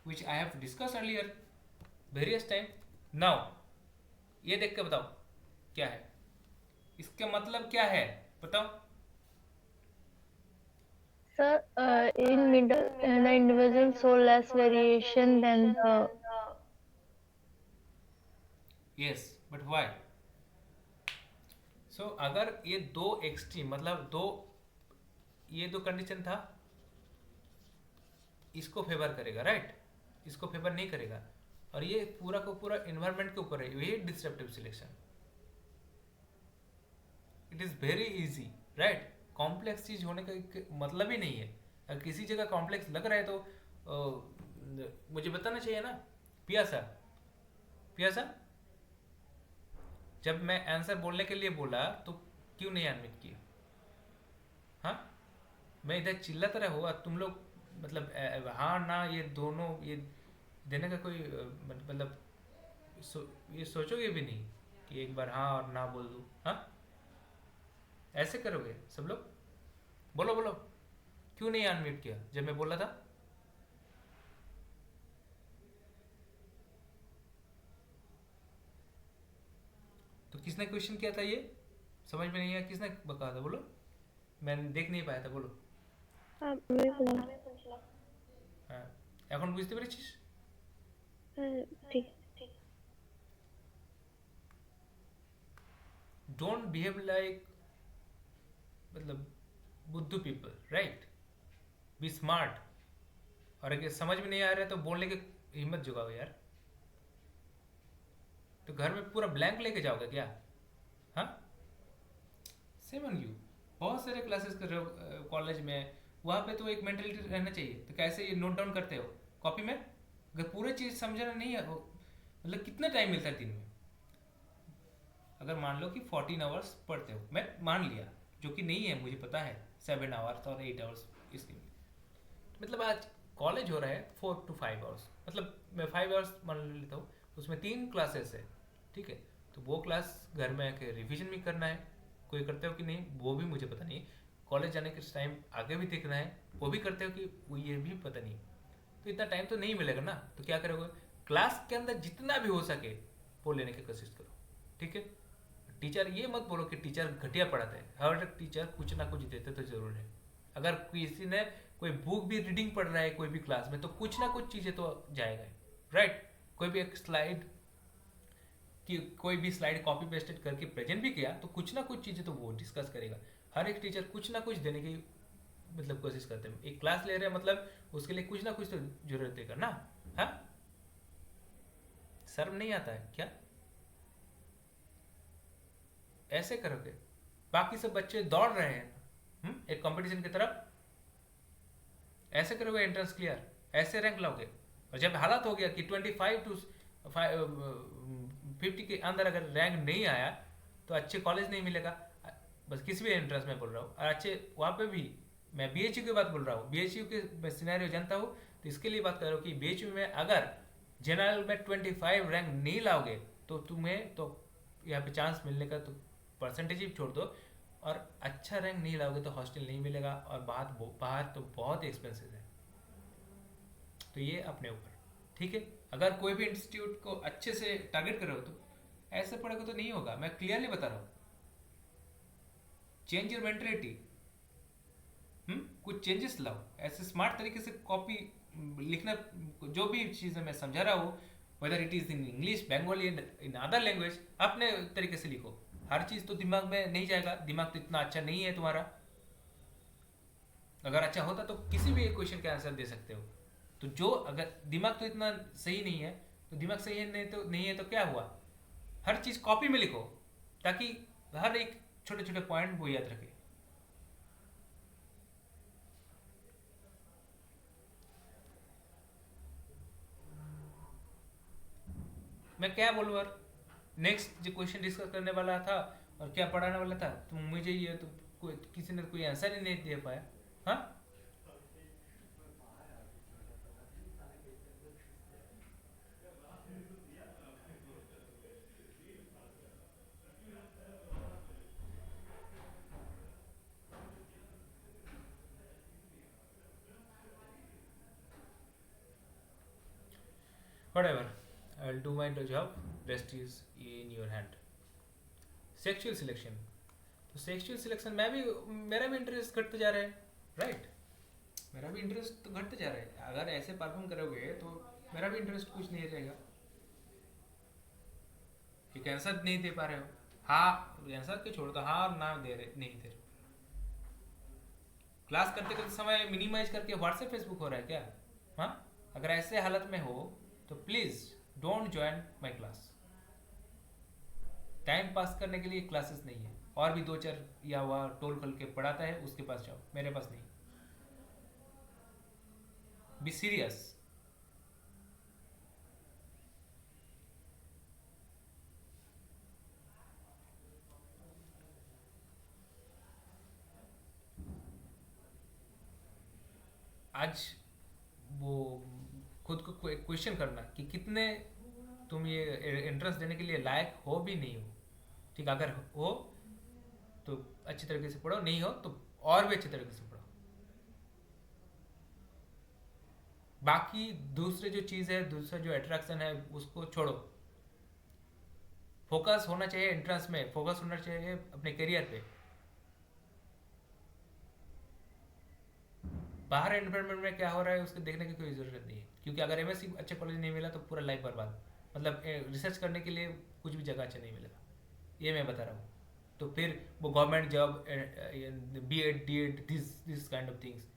which I have discuss earlier various time. Now ये देख के बताओ क्या है, इसका मतलब क्या है बताओ। Sir, in middle, the individual show less variation than the. Yes but why? So अगर ये दो एक्सट्रीम मतलब दो, ये दो कंडीशन था, इसको फेवर करेगा राइट, इसको फेवर नहीं करेगा, और ये पूरा को पूरा एनवायरनमेंट के ऊपर है, ये disruptive selection. It is very easy right, complex चीज होने का मतलब ही नहीं है। अगर किसी जगह कॉम्प्लेक्स लग रहा है तो मुझे बताना चाहिए ना। पियासा पियासा जब मैं आंसर बोलने के लिए बोला तो क्यों नहीं अनम्यूट किया? हाँ मैं इधर चिल्लाता रहा हुआ, तुम लोग मतलब हाँ ना ये दोनों ये देने का कोई मतलब ये सोचोगे भी नहीं कि एक बार हाँ और ना बोल दूँ? हाँ ऐसे करोगे सब लोग? बोलो बोलो क्यों नहीं अनम्यूट किया जब मैं बोला था? तो किसने क्वेश्चन किया था? ये समझ में नहीं आया, किसने बता था बोलो, मैं देख नहीं पाया था बोलो। হ্যাঁ এখন বুঝতে পেরেছিস? ठीक। डोंट बिहेव लाइक मतलब बुद्धू पीपल राइट, बी स्मार्ट। और अगर समझ में नहीं आ रहा है तो बोलने की हिम्मत जुगाओ यार। तो घर में पूरा ब्लैंक लेके जाओगे क्या? हाँ, सेम ऑन यू। बहुत सारे क्लासेस कर रहे हो कॉलेज में, वहाँ पे तो एक मेंटेलिटी रहना चाहिए। तो कैसे ये नोट डाउन करते हो कॉपी में? अगर पूरे चीज़ समझना नहीं है मतलब कितना टाइम मिलता है दिन में? अगर मान लो कि 14 आवर्स पढ़ते हो, मैं मान लिया, जो कि नहीं है मुझे पता है, 7 आवर्स और 8 आवर्स इसके लिए, मतलब आज कॉलेज हो रहा है 4 to 5 आवर्स, मतलब मैं 5 आवर्स मान लेता हूँ, उसमें 3 क्लासेस है, ठीक है। तो वो क्लास घर में आके रिवीजन भी करना है, कोई करते हो कि नहीं वो भी मुझे पता नहीं, कॉलेज जाने के टाइम आगे भी देखना है, वो भी करते हो कि वो, ये भी पता नहीं। तो इतना टाइम तो नहीं मिलेगा ना, तो क्या करोगे? क्लास के अंदर जितना भी हो सके वो लेने की कोशिश करो, ठीक है। टीचर ये मत बोलो कि टीचर घटिया पढ़ाते हैं, हर टीचर कुछ ना कुछ देते तो जरूर है। अगर किसी ने कोई बुक भी रीडिंग पढ़ रहा है कोई भी क्लास में, तो कुछ ना कुछ चीज़ें तो जाएगा, राइट। कोई भी एक स्लाइड कि कोई भी स्लाइड कॉपी पेस्टेड करके प्रेजेंट भी किया तो कुछ ना कुछ चीज़ें तो वो डिस्कस करेगा। हर एक टीचर कुछ ना कुछ देने की मतलब कोशिश करते हैं। एक क्लास ले रहे हैं मतलब उसके लिए कुछ ना कुछ तो जरूरत है करना। हाँ, शर्म नहीं आता है क्या? ऐसे करोगे, बाकी सब बच्चे दौड़ रहे हैं एक कंपटीशन की तरफ, ऐसे करोगे एंट्रेंस क्लियर, ऐसे रैंक लाओगे। और जब हालत हो गया कि 25 to 50 के अंदर अगर रैंक नहीं आया तो अच्छे कॉलेज नहीं मिलेगा, बस किसी भी एंट्रेंस में बोल रहा हूँ। और अच्छे वहाँ पे भी मैं बीएचयू की बात बोल रहा हूँ, बीएचयू के सिनेरियो जानता हूँ, तो इसके लिए बात कर रहा हूँ कि बीएचयू में अगर जनरल में 25 रैंक नहीं लाओगे तो तुम्हें तो यहाँ पे चांस मिलने का तो परसेंटेज ही छोड़ दो, और अच्छा रैंक नहीं लाओगे तो हॉस्टल नहीं मिलेगा, और बाहर तो बहुत एक्सपेंसिव है। तो ये अपने ऊपर, ठीक है। अगर कोई भी इंस्टीट्यूट को अच्छे से टारगेट कर रहे हो तो ऐसे पढ़ोगे तो नहीं होगा, मैं क्लियरली बता रहा हूँ। चेंज योर मेंटेलिटी, कुछ चेंजेस लाओ, ऐसे स्मार्ट तरीके से कॉपी लिखना, जो भी चीज़ें मैं समझा रहा हूँ, whether it is in English, Bengali, in other language, अपने तरीके से लिखो। हर चीज़ तो दिमाग में नहीं जाएगा, दिमाग तो इतना अच्छा नहीं है तुम्हारा। अगर अच्छा होता तो किसी भी एक क्वेश्चन का आंसर दे सकते हो। तो जो अगर दिमाग तो इतना सही नहीं है, तो दिमाग सही है नहीं है तो क्या हुआ? हर चीज़ कॉपी में लिखो ताकि हर एक छोटे छोटे पॉइंट वो याद रखे। मैं क्या बोलूँ और नेक्स्ट जो क्वेश्चन डिस्कस करने वाला था और क्या पढ़ाने वाला था, तो मुझे ये तो किसी ने कोई आंसर ही नहीं दे पाया। हाँ, whatever, I'll do my job, rest is in your hand। Sexual selection, तो सेक्सुअल सिलेक्शन मेरा भी इंटरेस्ट घटते जा रहा है, राइट। मेरा भी इंटरेस्ट तो घटते जा रहा है। अगर ऐसे परफॉर्म करोगे तो मेरा भी इंटरेस्ट कुछ नहीं रहेगा। एक आंसर नहीं दे पा रहे हो, हाँ आंसर के छोड़ दो, हाँ और ना दे रहे नहीं दे रहे। क्लास करते करते समय मिनिमाइज करके व्हाट्सएप फेसबुक हो रहा है क्या? हाँ, अगर ऐसे हालत में हो तो please don't join my class. Time pass करने के लिए क्लासेस नहीं है, और भी 2-4 या वह टोल खोल के पढ़ाता है उसके पास जाओ, मेरे पास नहीं। Be serious. आज वो खुद को क्वेश्चन करना कि कितने तुम ये एंट्रेंस देने के लिए लायक हो भी नहीं हो, ठीक। अगर हो तो अच्छी तरीके से पढ़ो, नहीं हो तो और भी अच्छी तरीके से पढ़ो। बाकी दूसरे जो चीज़ है, दूसरा जो अट्रैक्शन है उसको छोड़ो। फोकस होना चाहिए एंट्रेंस में, फोकस होना चाहिए अपने करियर पे। बाहर एनवायरनमेंट में क्या हो रहा है उसको देखने की कोई ज़रूरत नहीं है, क्योंकि अगर एमएससी अच्छे कॉलेज नहीं मिला तो पूरा लाइफ बर्बाद, मतलब रिसर्च करने के लिए कुछ भी जगह अच्छा नहीं मिलेगा, ये मैं बता रहा हूँ। तो फिर वो government job, B Ed D Ed, this kind of things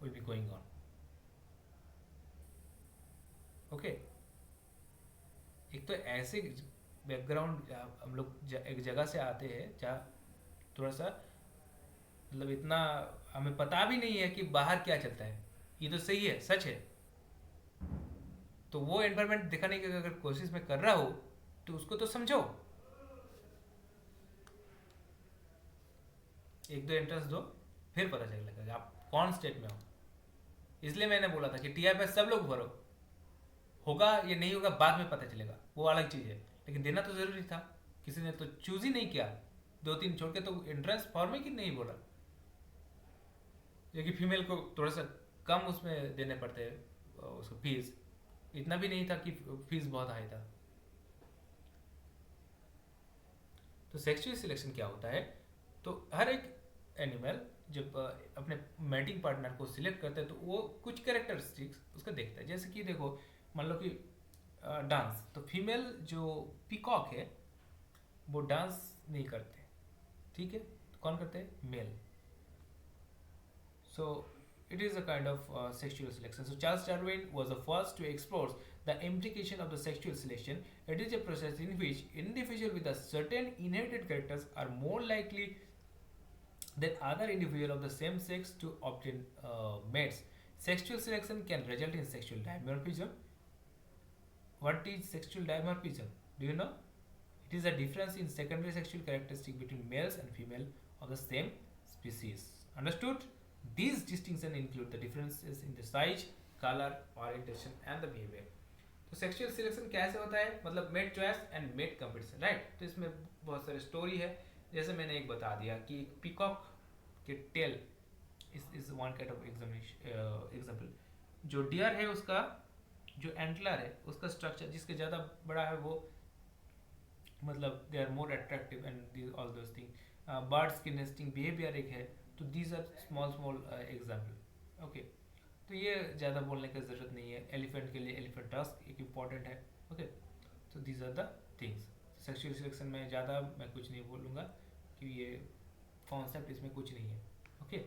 will be going on. Okay. एक तो ऐसे बैकग्राउंड हम लोग एक जगह से आते हैं जहाँ थोड़ा सा मतलब इतना हमें पता भी नहीं है कि बाहर क्या चलता है, ये तो सही है, सच है। तो वो एनवायरनमेंट दिखाने की अगर कोशिश में कर रहा हो तो उसको तो समझो, एक दो एंट्रेंस दो, फिर पता चल लगेगा कि आप कौन स्टेट में हो। इसलिए मैंने बोला था कि टीआई पे सब लोग भरो, होगा या नहीं होगा बाद में पता चलेगा, वो अलग चीज़ है, लेकिन देना तो ज़रूरी था। किसी ने तो चूज ही नहीं किया, 2-3 छोड़ के तो एंट्रेंस फॉर्म ही नहीं बोला, जो कि फीमेल को थोड़ा सा कम उसमें देने पड़ते हैं उसको फीस, इतना भी नहीं था कि फीस बहुत हाई था। तो सेक्सुअल सिलेक्शन क्या होता है, तो हर एक एनिमल जब अपने मैटिंग पार्टनर को सिलेक्ट करता है तो वो कुछ कैरेक्टरिस्टिक्स उसका देखता है। जैसे कि देखो, मान लो कि डांस, तो फीमेल जो पीकॉक है वो डांस नहीं करते, ठीक है, तो कौन करते हैं, mail. So it is a kind of sexual selection. So Charles Darwin was the first to explore the implication of the sexual selection. It is a process in which individuals with a certain inherited characters are more likely than other individuals of the same sex to obtain mates. Sexual selection can result in sexual dimorphism. What is sexual dimorphism? Do you know? It is a difference in secondary sexual characteristic between males and female of the same species. Understood? These distinctions include the differences in the size, color, orientation and the behavior. तो sexual selection कैसे होता है, मतलब mate choice and mate competition, right. तो इसमें बहुत सारी story है, जैसे मैंने एक बता दिया कि पीकॉक के tail is one kind of example. जो डियर है उसका जो एंटलर है उसका स्ट्रक्चर जिसके ज़्यादा बड़ा है वो मतलब they are more attractive and all those thing. Birds की नेस्टिंग बिहेवियर एक है, तो these are small example, okay. तो ये ज़्यादा बोलने की ज़रूरत नहीं है। एलिफेंट के लिए एलिफेंट टस्क एक इम्पॉर्टेंट है, ओके। तो these are the things. Sexual selection में ज़्यादा मैं कुछ नहीं बोलूँगा कि ये कॉन्सेप्ट इसमें कुछ नहीं है, ओके।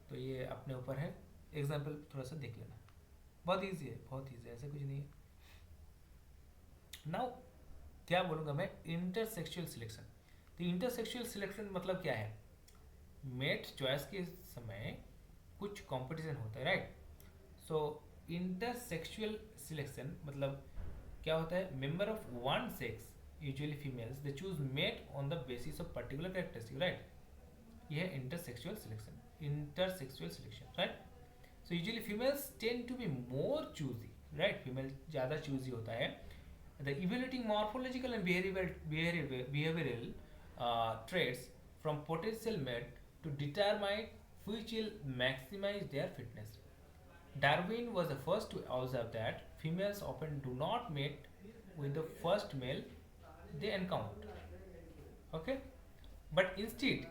तो ये अपने ऊपर है, एग्जाम्पल थोड़ा सा देख लेना, बहुत ईजी है, बहुत ईजी है, ऐसा कुछ नहीं है। नाउ क्या बोलूँगा मैं, इंटरसेक्सुअल सिलेक्शन। तो इंटरसेक्सुअल सिलेक्शन मतलब क्या है, मेट चॉइस के समय कुछ कंपटीशन होता है, राइट। सो इंटरसेक्सुअल सिलेक्शन मतलब क्या होता है, member of one sex usually females they choose mate on the basis of particular characteristic, right. ये है intersexual selection, right. So usually females tend to be more choosy, right, female ज़्यादा choosy होता है। The evaluating morphological and behavioral traits from potential mate to determine which will maximize their fitness. Darwin was the first to observe that females often do not mate with the first male they encounter, okay, but instead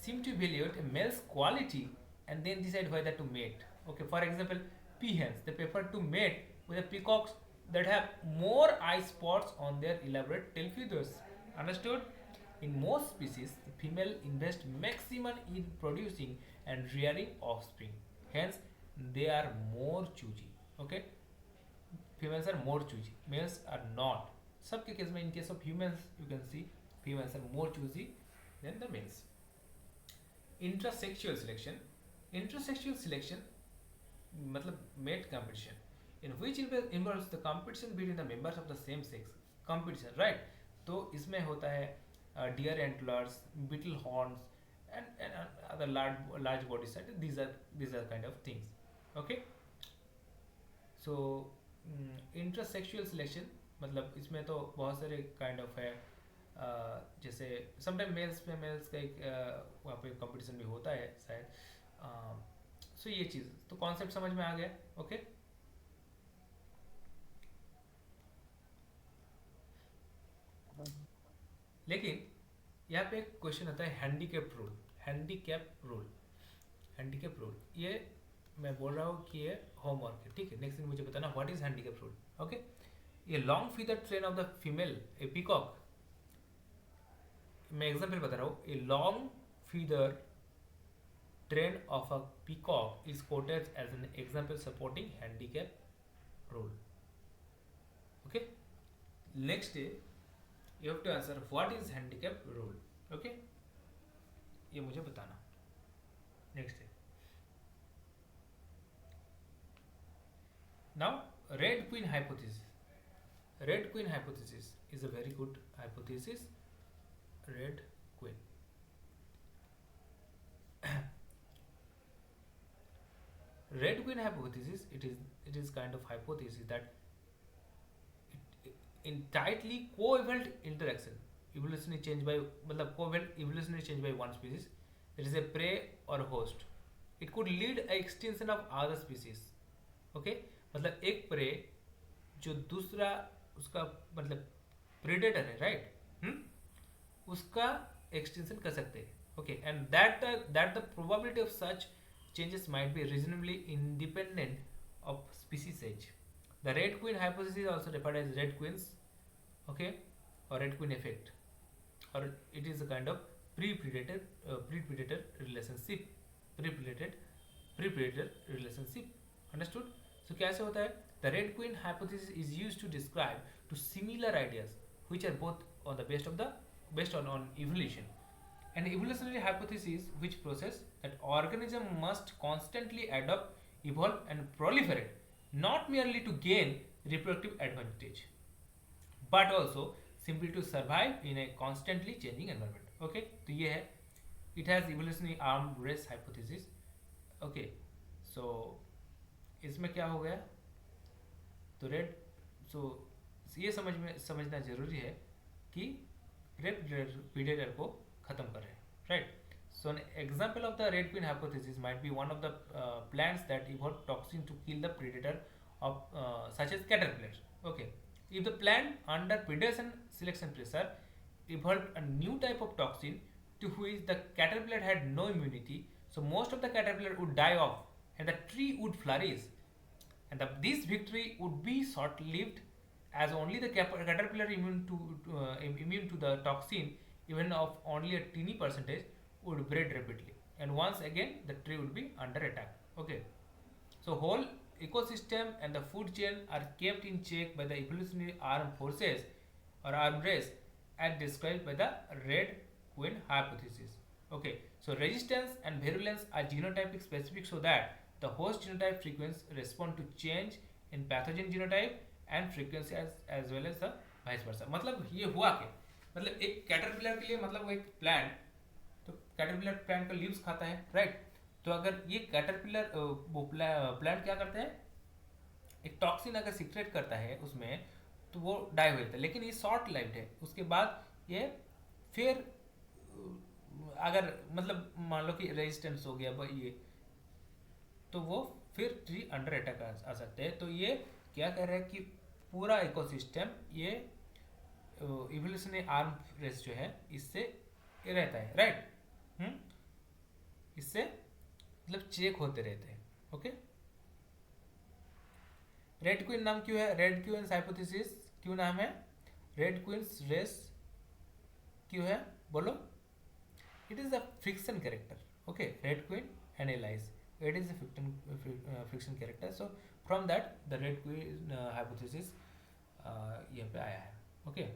seem to evaluate a male's quality and then decide whether to mate, okay. For example, peahens, they prefer to mate with the peacocks that have more eye spots on their elaborate tail feathers. Understood? In most species, the female invest maximum in producing and rearing offspring. Hence, they are more choosy. Okay? Females are more choosy. Males are not. सबके case में, in case of humans, you can see females are more choosy than the males. Intrasexual selection. Intrasexual selection मतलब mate competition, in which involves the competition between the members of the same sex. Competition, right? तो इसमें होता है deer antlers, beetle horns, and other large body size. These are kind of things, okay. So intersexual selection मतलब इसमें तो बहुत सारे kind of है, जैसे समटाइम मेल्स फीमेल्स का एक वहाँ पे कंपटीशन भी होता है शायद। सो ये चीज़ तो कॉन्सेप्ट समझ में आ गया, ओके। लेकिन यहाँ पे एक क्वेश्चन आता है हैंडीकैप रूल। हैंडीकैप रूल ये मैं बोल रहा हूँ कि ये होमवर्क है, ठीक है। नेक्स्ट दिन मुझे बताना what is handicap rule, okay. ये long feather train of the female a peacock, मैं एग्जाम्पल बता रहा हूँ। A long feather train of a peacock is quoted as an example supporting handicap rule, okay, next you have to answer what is handicap rule. Okay, ये मुझे बताना. Next है now red queen hypothesis. Red queen hypothesis is a very good hypothesis. Red queen. Red queen hypothesis, it is kind of hypothesis that in tightly covalent interaction, evolutionary change by मतलब covalent evolutionary change by one species, there is a prey or host, it could lead a extinction of other species. okay? मतलब एक pray जो दूसरा उसका मतलब predator है, right, उसका extension कर सकते हैं. Okay, and that the probability of such changes might be reasonably independent of species age. The red queen hypothesis is also referred as red queens, okay, or red queen effect, or it is a kind of pre-predator relationship. Pre-predator relationship. Understood? So कैसे होता है? The red queen hypothesis is used to describe to similar ideas which are both on the based on evolution. An evolutionary hypothesis which process that organism must constantly adapt, evolve and proliferate, not merely to gain reproductive advantage, but also simply to survive in a constantly changing environment. Okay, तो ये है, it has evolutionary armed race hypothesis. Okay, so इसमें क्या हो गया? तो ये समझना जरूरी है कि प्रेडेटर को खत्म कर रहे हैं, right. So an example of the red queen hypothesis might be one of the plants that evolve toxin to kill the predator of such as caterpillars. Okay, if the plant under predation selection pressure evolved a new type of toxin to which the caterpillar had no immunity, so most of the caterpillar would die off and the tree would flourish, and this victory would be short-lived as only the caterpillar immune to the toxin, even of only a teeny percentage, would breed rapidly, and once again the tree would be under attack. Okay, so whole ecosystem and the food chain are kept in check by the evolutionary armed forces or armed race as described by the red queen hypothesis. Okay, so resistance and virulence are genotypic specific so that the host genotype frequency respond to change in pathogen genotype and frequency as well as the vice versa. मतलब ये हुआ क्या? मतलब एक caterpillar के लिए मतलब वो एक प्लांट, तो कैटरपिलर प्लांट का लीव्स खाता है, राइट. तो अगर ये कैटरपिलर वो प्लांट क्या करते हैं, एक टॉक्सिन अगर सीक्रेट करता है उसमें, तो वो डाई हो जाता है. लेकिन ये शॉर्ट लाइफ्ड है, उसके बाद ये फिर अगर मतलब मान लो कि रेजिस्टेंस हो गया ये, तो वो फिर ट्री अंडर अटैक आ सकते हैं. तो ये क्या कह रहे हैं कि पूरा इकोसिस्टम ये इवोल्यूशनरी आर्म रेस जो है इससे रहता है, राइट. इससे मतलब चेक होते रहते हैं. ओके, रेड क्वीन नाम क्यों है? रेड क्वीन हाइपोथेसिस क्यों नाम है? रेड क्वींस रेस क्यों है? बोलो. It is a friction character. Okay, red queen and allies, it is a friction character. So from that the red queen hypothesis यहाँ पे आया है. Okay,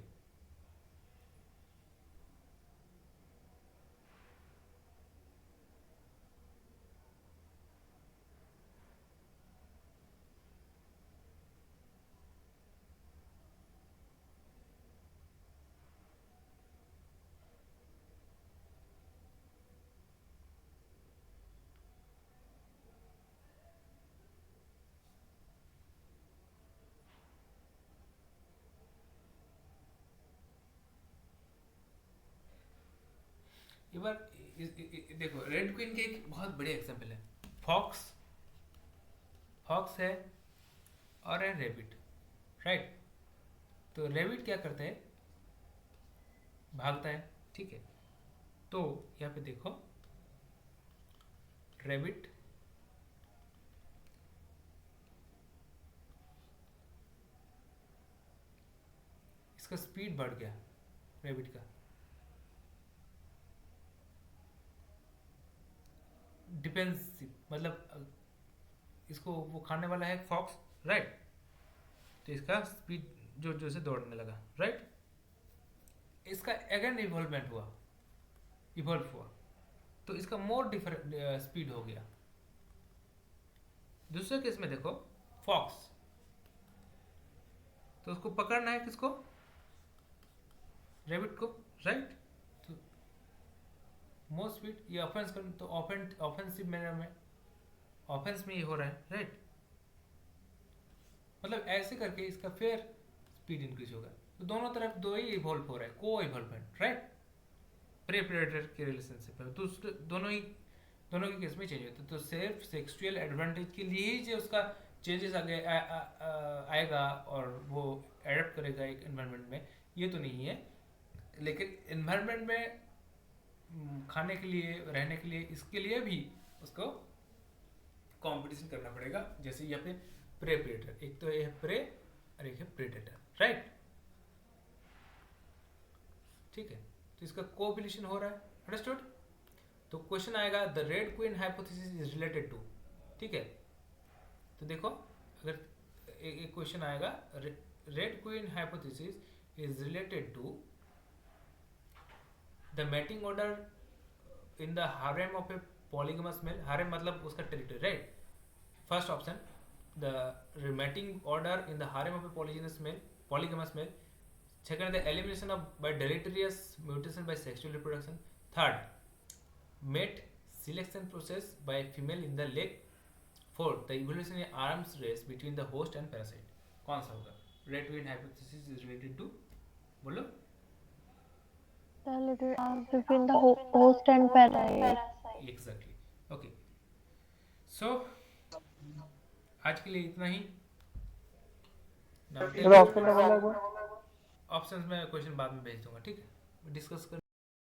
एक बार देखो, रेड क्वीन के एक बहुत बड़े एग्जांपल है. फॉक्स है और है रेबिट, राइट. तो रेबिट क्या करता है? भागता है, ठीक है. तो यहाँ पे देखो, रेबिट इसका स्पीड बढ़ गया, रेबिट का डिफेंसिव, मतलब इसको वो खाने वाला है फॉक्स, राइट. तो इसका स्पीड जोर जोर से दौड़ने लगा, राइट। इसका अगेन इवॉल्व हुआ, तो इसका मोर डिफरेंट स्पीड हो गया। दूसरे केस में देखो फॉक्स, तो उसको पकड़ना है किसको, रैबिट को, राइट। तो मोर स्पीड ये ऑफेंस कर, तो ऑफेंसिव मैनर में ऑफेंस में ये हो रहा है, राइट। मतलब ऐसे करके इसका फिर स्पीड इंक्रीज होगा। तो दोनों तरफ दो ही इवॉल्व हो रहा है, को इवॉल्वमेंट, राइट, प्रे प्रेडेटर के रिलेशनशिप में। तो दोनों के केस में चेंज होता है। तो सिर्फ सेक्सुअल एडवांटेज के लिए ही जो उसका चेंजेस आएगा और वो एडप्ट करेगा एक एनवायरनमेंट में, ये तो नहीं है। लेकिन एनवायरनमेंट में खाने के लिए, रहने के लिए, इसके लिए भी उसको कंपटीशन करना पड़ेगा। जैसे यहाँ पे प्रे प्रेडेटर, एक तो ये है प्रे और एक है प्रेडेटर, राइट। ठीक है, तो इसका कोरिलेशन हो रहा है, अंडरस्टूड। तो क्वेश्चन आएगा the red queen hypothesis is related to, ठीक है। तो देखो अगर एक क्वेश्चन आएगा red queen hypothesis is related to the mating order in the harem of a polygamous male. Harem मतलब उसका territory, right. First option the mating order in the harem of a polygamous male. Second, the elimination of by deleterious mutation by sexual reproduction. Third, mate selection process by female in the leg. Fourth, the evolutionary arms race between the host and parasite. कौन सा होगा? Red twin hypothesis is related to, बोलो। between the host and parasite. Exactly. Okay. So आज के लिए इतना ही। Option लगा लो। Options में क्वेश्चन बाद में भेज दूंगा, ठीक है, डिस्कस कर